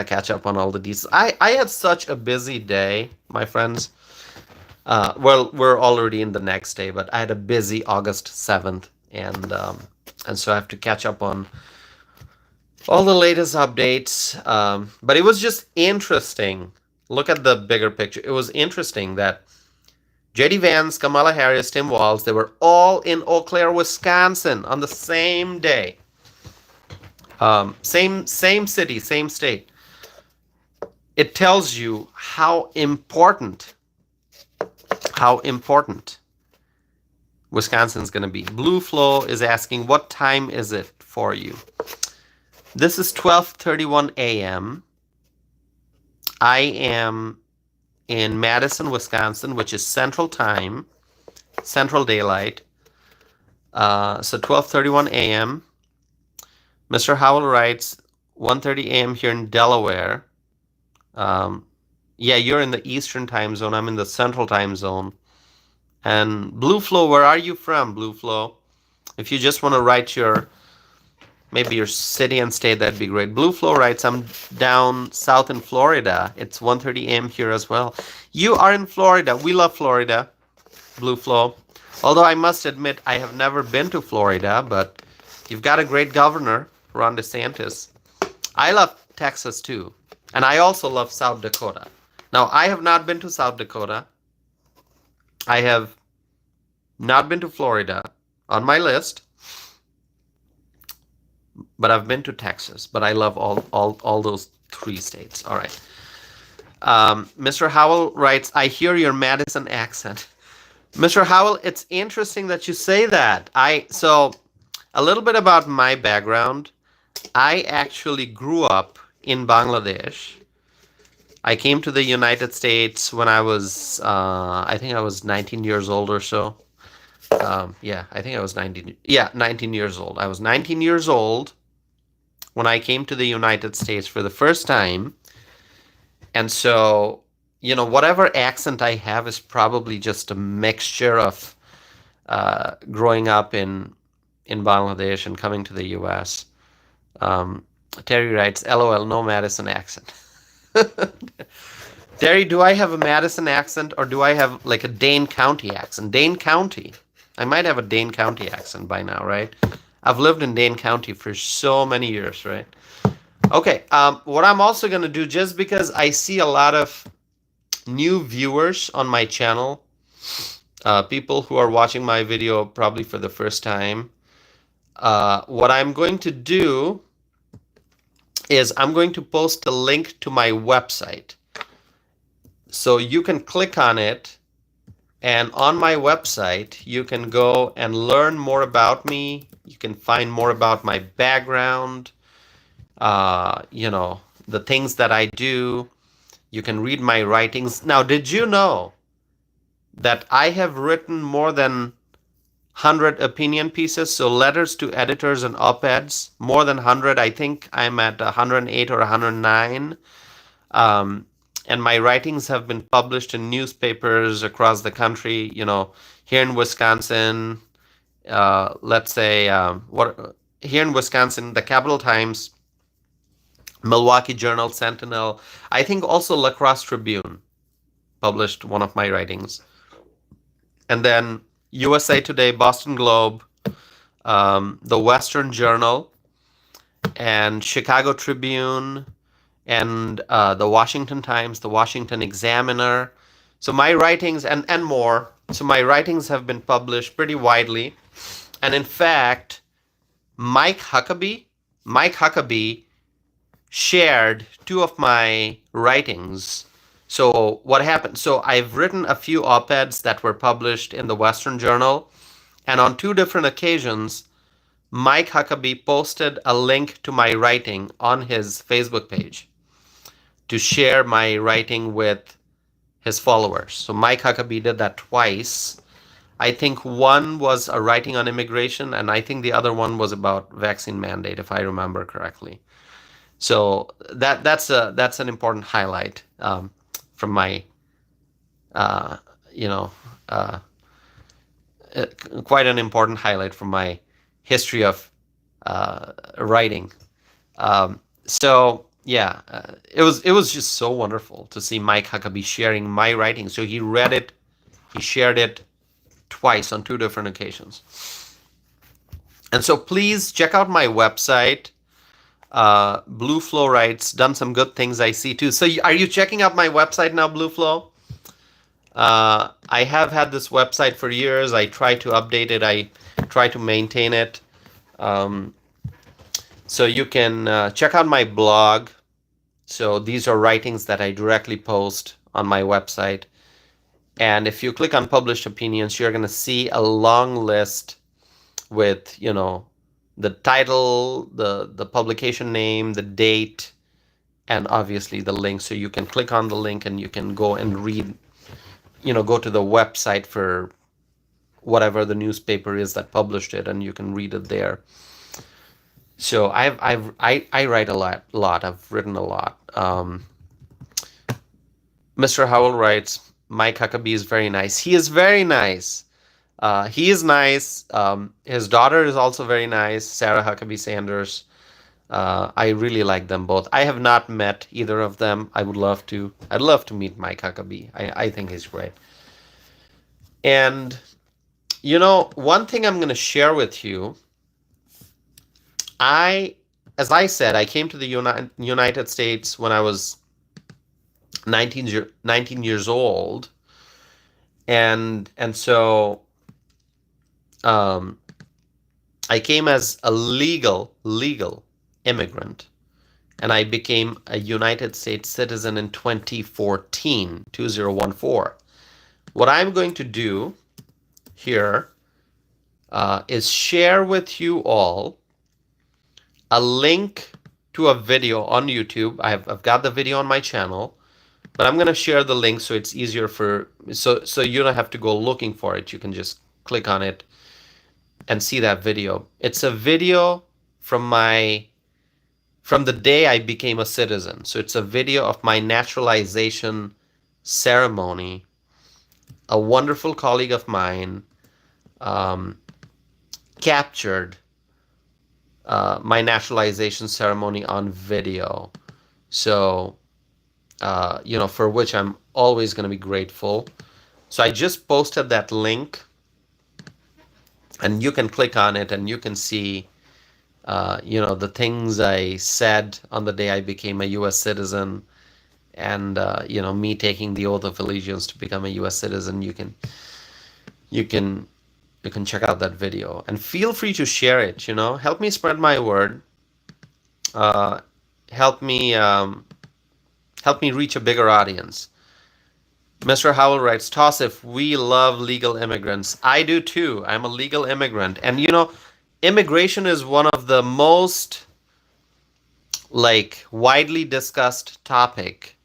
catch up on all the details. I had such a busy day, my friends. Well, we're already in the next day, but I had a busy August 7th, and so I have to catch up on all the latest updates. But it was just interesting. Look at the bigger picture. It was interesting that JD Vance, Kamala Harris, Tim Walz, they were all in Eau Claire, Wisconsin on the same day. Same city, same state. It tells you how important Wisconsin's going to be. Blue Flow is asking, what time is it for you? This is 12:31 a.m. I am in Madison, Wisconsin, which is Central Time, Central Daylight. So 12:31 a.m. Mr. Howell writes 1:30 a.m. here in Delaware. Yeah, you're in the Eastern time zone. I'm in the Central time zone. And Blue Flow, where are you from, Blue Flow? If you just want to write maybe your city and state, that'd be great. Blue Flow writes, I'm down south in Florida. It's 1:30 a.m. here as well. You are in Florida. We love Florida, Blue Flow. Although I must admit, I have never been to Florida, but you've got a great governor, Ron DeSantis. I love Texas too. And I also love South Dakota. Now, I have not been to South Dakota. I have not been to Florida on my list, but I've been to Texas. But I love all those three states. All right. Mr. Howell writes, I hear your Madison accent. Mr. Howell, it's interesting that you say that. So a little bit about my background. I actually grew up in Bangladesh. I came to the United States when I think I was 19 years old or so. Yeah, I think I was 19. Yeah, 19 years old. I was 19 years old when I came to the United States for the first time. And so, whatever accent I have is probably just a mixture of growing up in Bangladesh and coming to the U.S. Terry writes, LOL, no Madison accent. Terry, do I have a Madison accent or do I have like a Dane County accent? Dane County. I might have a Dane County accent by now, right? I've lived in Dane County for so many years, right? Okay, what I'm also going to do, just because I see a lot of new viewers on my channel, people who are watching my video probably for the first time, what I'm going to do is I'm going to post a link to my website. So you can click on it, and on my website, you can go and learn more about me. You can find more about my background, the things that I do. You can read my writings. Now, did you know that I have written more than 100 opinion pieces, so letters to editors and op-eds, more than 100. I think I'm at 108 or 109. And my writings have been published in newspapers across the country, here in Wisconsin, let's say, here in Wisconsin, the Capital Times, Milwaukee Journal Sentinel, I think also La Crosse Tribune published one of my writings. And then USA Today, Boston Globe, the Western Journal, and Chicago Tribune, and the Washington Times, the Washington Examiner. So my writings and more. So my writings have been published pretty widely. And in fact, Mike Huckabee shared two of my writings. So what happened? So I've written a few op-eds that were published in the Western Journal, and on two different occasions, Mike Huckabee posted a link to my writing on his Facebook page to share my writing with his followers. So Mike Huckabee did that twice. I think one was a writing on immigration, and I think the other one was about vaccine mandate, if I remember correctly. So that's an important highlight from my uh, you know uh, quite an important highlight from my history of writing. So yeah, it was just so wonderful to see Mike Huckabee sharing my writing. So he read it, he shared it twice on two different occasions. And so please check out my website. Blue Flow writes, done some good things I see too. So are you checking out my website now, Blue Flow? I have had this website for years. I try to update it. I try to maintain it. So you can check out my blog. So these are writings that I directly post on my website. And if you click on published opinions, you're going to see a long list with, the title, the publication name, the date, and obviously the link. So you can click on the link and you can go and read, go to the website for whatever the newspaper is that published it, and you can read it there. So I write a lot. I've written a lot. Mr. Howell writes, Mike Huckabee is very nice. He is very nice. He is nice. His daughter is also very nice, Sarah Huckabee Sanders. I really like them both. I have not met either of them. I would love to. I'd love to meet Mike Huckabee. I think he's great. And, one thing I'm going to share with you, as I said, I came to the United States when I was 19 years old. And so I came as a legal immigrant, and I became a United States citizen in 2014. What I'm going to do here is share with you all a link to a video on YouTube. I've got the video on my channel, but I'm going to share the link so it's easier so you don't have to go looking for it. You can just click on it and see that video. It's a video from the day I became a citizen. So it's a video of my naturalization ceremony. A wonderful colleague of mine captured my naturalization ceremony on video. So, for which I'm always going to be grateful. So I just posted that link, and you can click on it and you can see, the things I said on the day I became a U.S. citizen, and, me taking the oath of allegiance to become a U.S. citizen. You can check out that video, and feel free to share it. Help me spread my word. Help me reach a bigger audience. Mr. Howell writes, Tosif, we love legal immigrants. I do too. I'm a legal immigrant. And immigration is one of the most widely discussed topic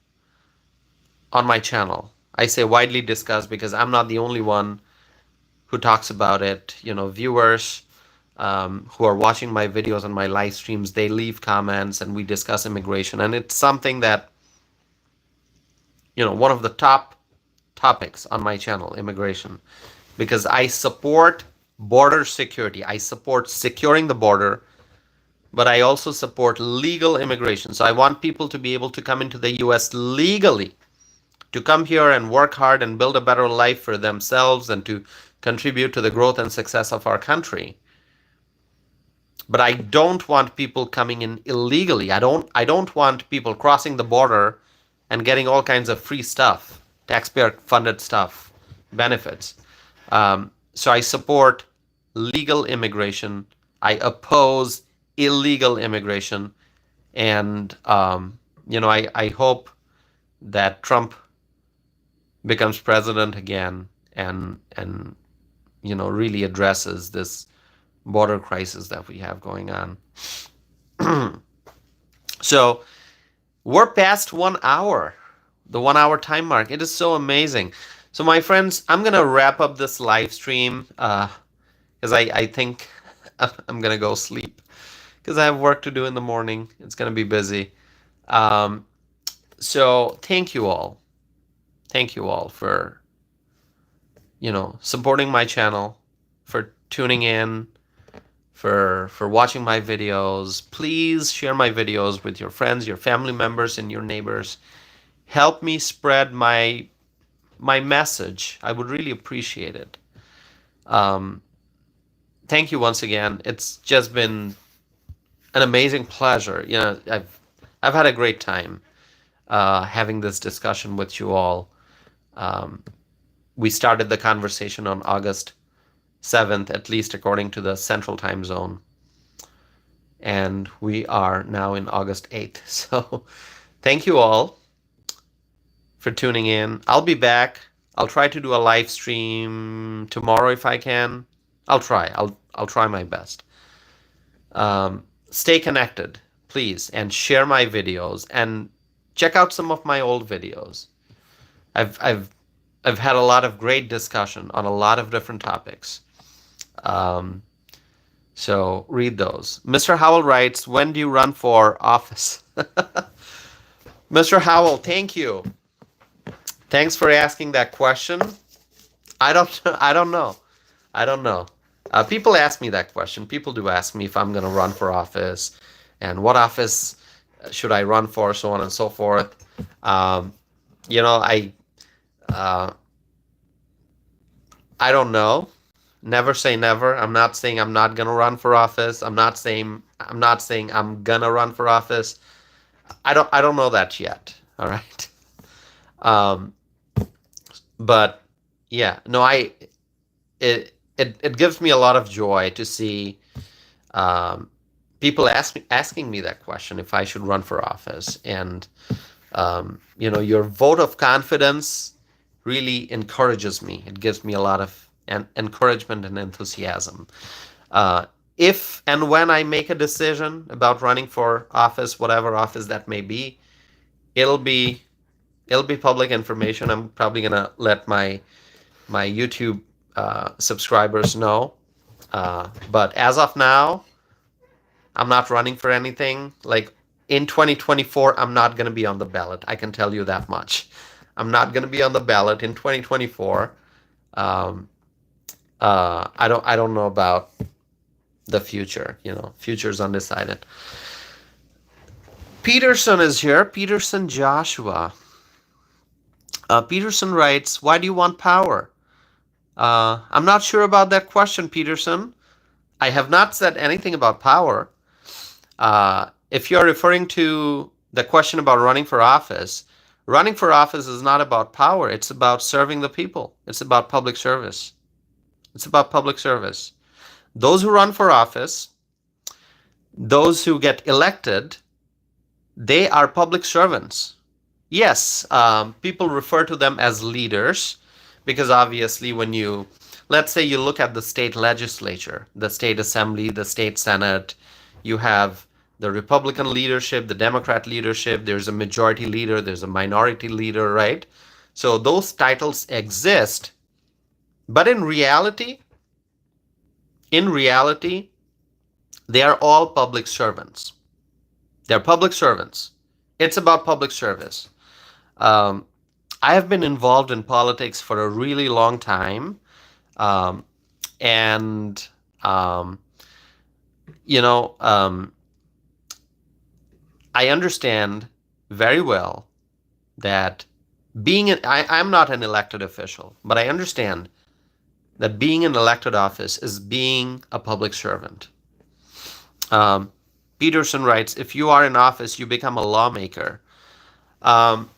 on my channel. I say widely discussed because I'm not the only one who talks about it. Viewers who are watching my videos and my live streams, they leave comments and we discuss immigration. And it's something that, one of the top topics on my channel, immigration, because I support border security. I support securing the border, but I also support legal immigration. So I want people to be able to come into the U.S. legally, to come here and work hard and build a better life for themselves and to contribute to the growth and success of our country. But I don't want people coming in illegally. I don't want people crossing the border and getting all kinds of free stuff, taxpayer funded stuff, benefits. So I support legal immigration. I oppose illegal immigration. And, I hope that Trump becomes president again and really addresses this border crisis that we have going on. So we're past 1 hour, the 1 hour time mark. It is so amazing. So my friends, I'm gonna wrap up this live stream because I think I'm gonna go sleep because I have work to do in the morning. It's gonna be busy. So thank you all. Thank you all for supporting my channel, for tuning in, for watching my videos. Please share my videos with your friends, your family members, and your neighbors. Help me spread my message. I would really appreciate it. Thank you once again. It's just been an amazing pleasure. I've had a great time having this discussion with you all. We started the conversation on August 7th, at least according to the Central Time Zone. And we are now in August 8th. So thank you all for tuning in. I'll be back. I'll try to do a live stream tomorrow if I can. I'll try. I'll try my best. Stay connected, please, and share my videos and check out some of my old videos. I've had a lot of great discussion on a lot of different topics. So read those. Mr. Howell writes, when do you run for office? Mr. Howell, thank you. Thanks for asking that question. I don't know. I don't know. People ask me that question. People do ask me if I'm going to run for office and what office should I run for, so on and so forth. I don't know. Never say never. I'm not saying I'm not gonna run for office. I'm not saying I'm gonna run for office. I don't know that yet. All right. But yeah, no, it gives me a lot of joy to see people asking me that question if I should run for office, and your vote of confidence really encourages me. It gives me a lot of encouragement and enthusiasm. If and when I make a decision about running for office, whatever office that may be, it'll be public information. I'm probably gonna let my YouTube subscribers know. But as of now, I'm not running for anything. Like in 2024, I'm not gonna be on the ballot. I can tell you that much. I'm not going to be on the ballot in 2024. I don't know about the future. Future's undecided. Peterson is here. Peterson Joshua. Peterson writes, why do you want power? I'm not sure about that question, Peterson. I have not said anything about power. If you're referring to the question about running for office is not about power. It's about serving the people. It's about public service. It's about public service. Those who run for office, those who get elected, they are public servants. Yes, people refer to them as leaders because obviously let's say you look at the state legislature, the state assembly, the state senate, you have the Republican leadership, the Democrat leadership, there's a majority leader, there's a minority leader, right? So those titles exist, but in reality, they are all public servants. They're public servants. It's about public service. I have been involved in politics for a really long time, and I understand very well that I'm not an elected official, but I understand that being in elected office is being a public servant. Um, Peterson writes, if you are in office, you become a lawmaker. Um,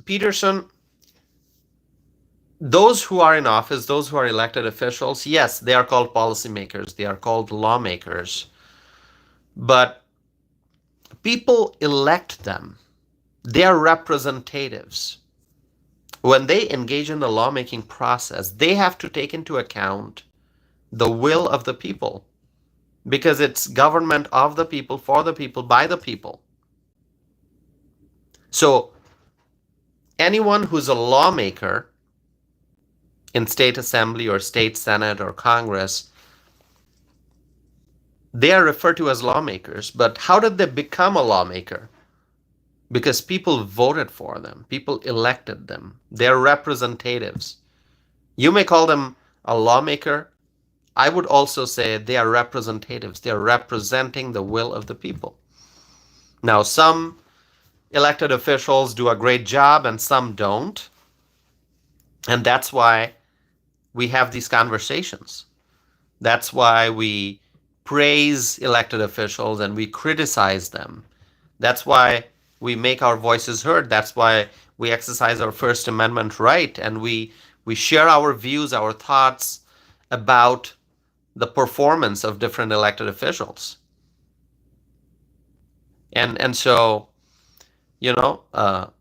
Peterson, those who are in office, those who are elected officials, yes, they are called policymakers, they are called lawmakers, but people elect them. They are representatives. When they engage in the lawmaking process, they have to take into account the will of the people because it's government of the people, for the people, by the people. So anyone who's a lawmaker in state assembly or state senate or Congress, they are referred to as lawmakers. But how did they become a lawmaker? Because people voted for them, people elected them. They're representatives. You may call them a lawmaker. I would also say they are representatives. They are representing the will of the people. Now, some elected officials do a great job and some don't. And that's why we have these conversations. That's why we praise elected officials and we criticize them. That's why we make our voices heard. That's why we exercise our First Amendment right and we share our views, our thoughts about the performance of different elected officials. And so, if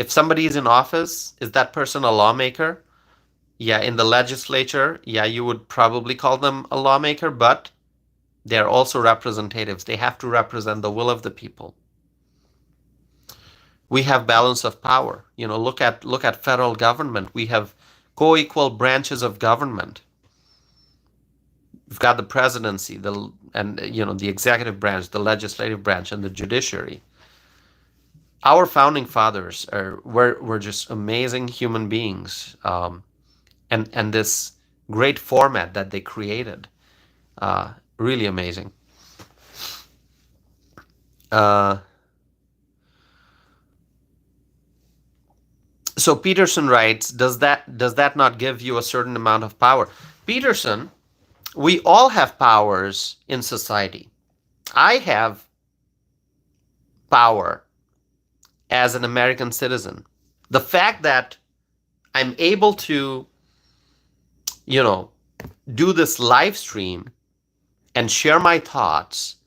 somebody is in office, is that person a lawmaker? Yeah, in the legislature, yeah, you would probably call them a lawmaker, but they're also representatives. They have to represent the will of the people. We have balance of power. Look at federal government. We have co-equal branches of government. We've got the presidency, the executive branch, the legislative branch, and the judiciary. Our founding fathers were just amazing human beings, and this great format that they created, really amazing. So Peterson writes, does that not give you a certain amount of power? Peterson, we all have powers in society. I have power as an American citizen. The fact that I'm able to, do this live stream and share my thoughts,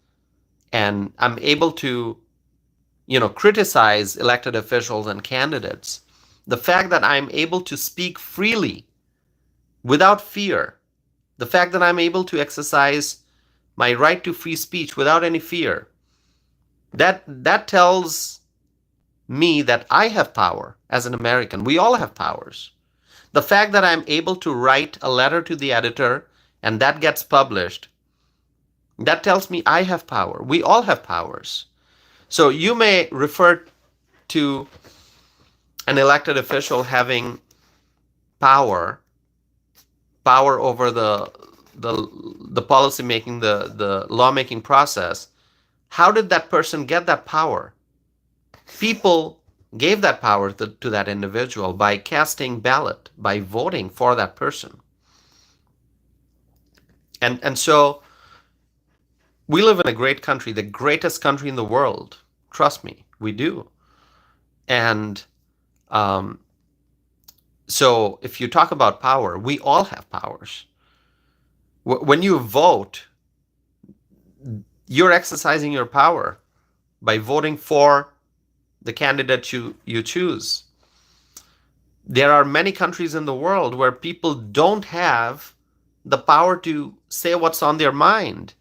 and I'm able to, criticize elected officials and candidates. The fact that I'm able to speak freely without fear, the fact that I'm able to exercise my right to free speech without any fear, that tells me that I have power as an American. We all have powers. The fact that I'm able to write a letter to the editor and that gets published, that tells me I have power. We all have powers. So you may refer to an elected official having power over the policy making, the lawmaking process. How did that person get that power? People gave that power to that individual by casting ballot, by voting for that person. And so we live in a great country, the greatest country in the world. Trust me, we do. And so if you talk about power, we all have powers. When you vote, you're exercising your power by voting for the candidate you choose. There are many countries in the world where people don't have the power to say what's on their mind.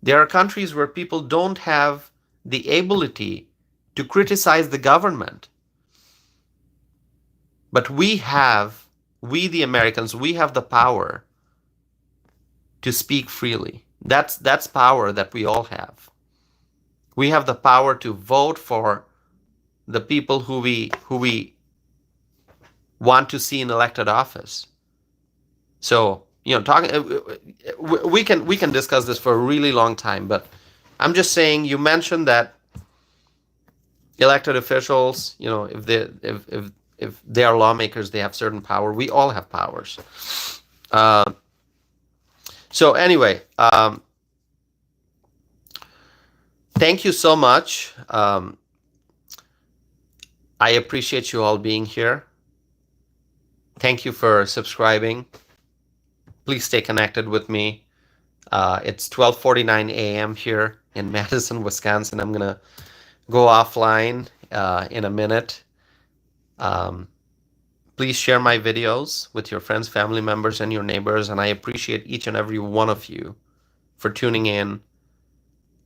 There are countries where people don't have the ability to criticize the government. But we the Americans, we have the power to speak freely. That's power that we all have. We have the power to vote for the people who we want to see in elected office. So, we can discuss this for a really long time, but I'm just saying, you mentioned that elected officials, if they are lawmakers, they have certain power. We all have powers. So anyway, Thank you so much. I appreciate you all being here. Thank you for subscribing. Please stay connected with me. It's 12:49 a.m. here in Madison, Wisconsin. I'm gonna go offline in a minute. Please share my videos with your friends, family members, and your neighbors. And I appreciate each and every one of you for tuning in,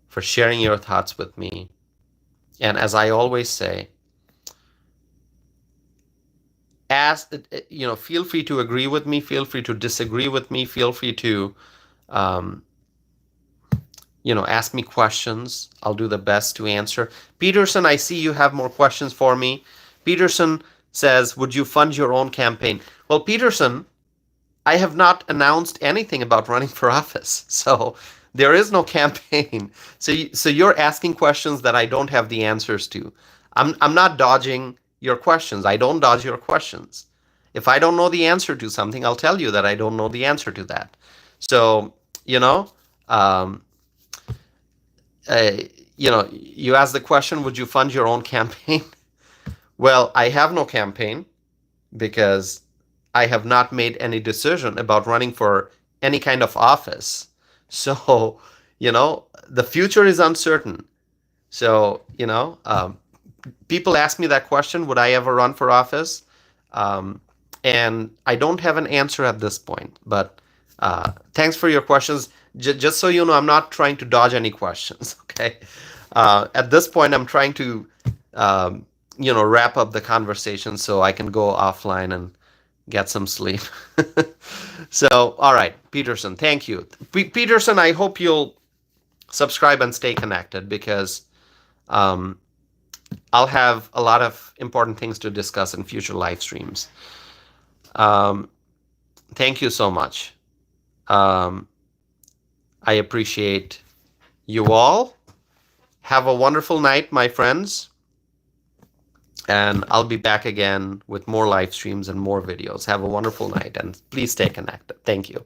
for sharing your thoughts with me. And as I always say, feel free to agree with me, feel free to disagree with me, feel free to ask me questions. I'll do the best to answer. Peterson, I see you have more questions for me. Peterson says, would you fund your own campaign? Well, Peterson, I have not announced anything about running for office, so there is no campaign. So you're asking questions that I don't have the answers to. I'm not dodging your questions. I don't dodge your questions. If I don't know the answer to something, I'll tell you that I don't know the answer to that. So, you asked the question, would you fund your own campaign? Well, I have no campaign because I have not made any decision about running for any kind of office. So, the future is uncertain. So, people ask me that question, would I ever run for office? And I don't have an answer at this point. But thanks for your questions. Just so you know, I'm not trying to dodge any questions, okay? At this point, I'm trying to, wrap up the conversation so I can go offline and get some sleep. So, all right, Peterson, thank you. Peterson, I hope you'll subscribe and stay connected because I'll have a lot of important things to discuss in future live streams. Thank you so much. I appreciate you all. Have a wonderful night, my friends. And I'll be back again with more live streams and more videos. Have a wonderful night and please stay connected. Thank you.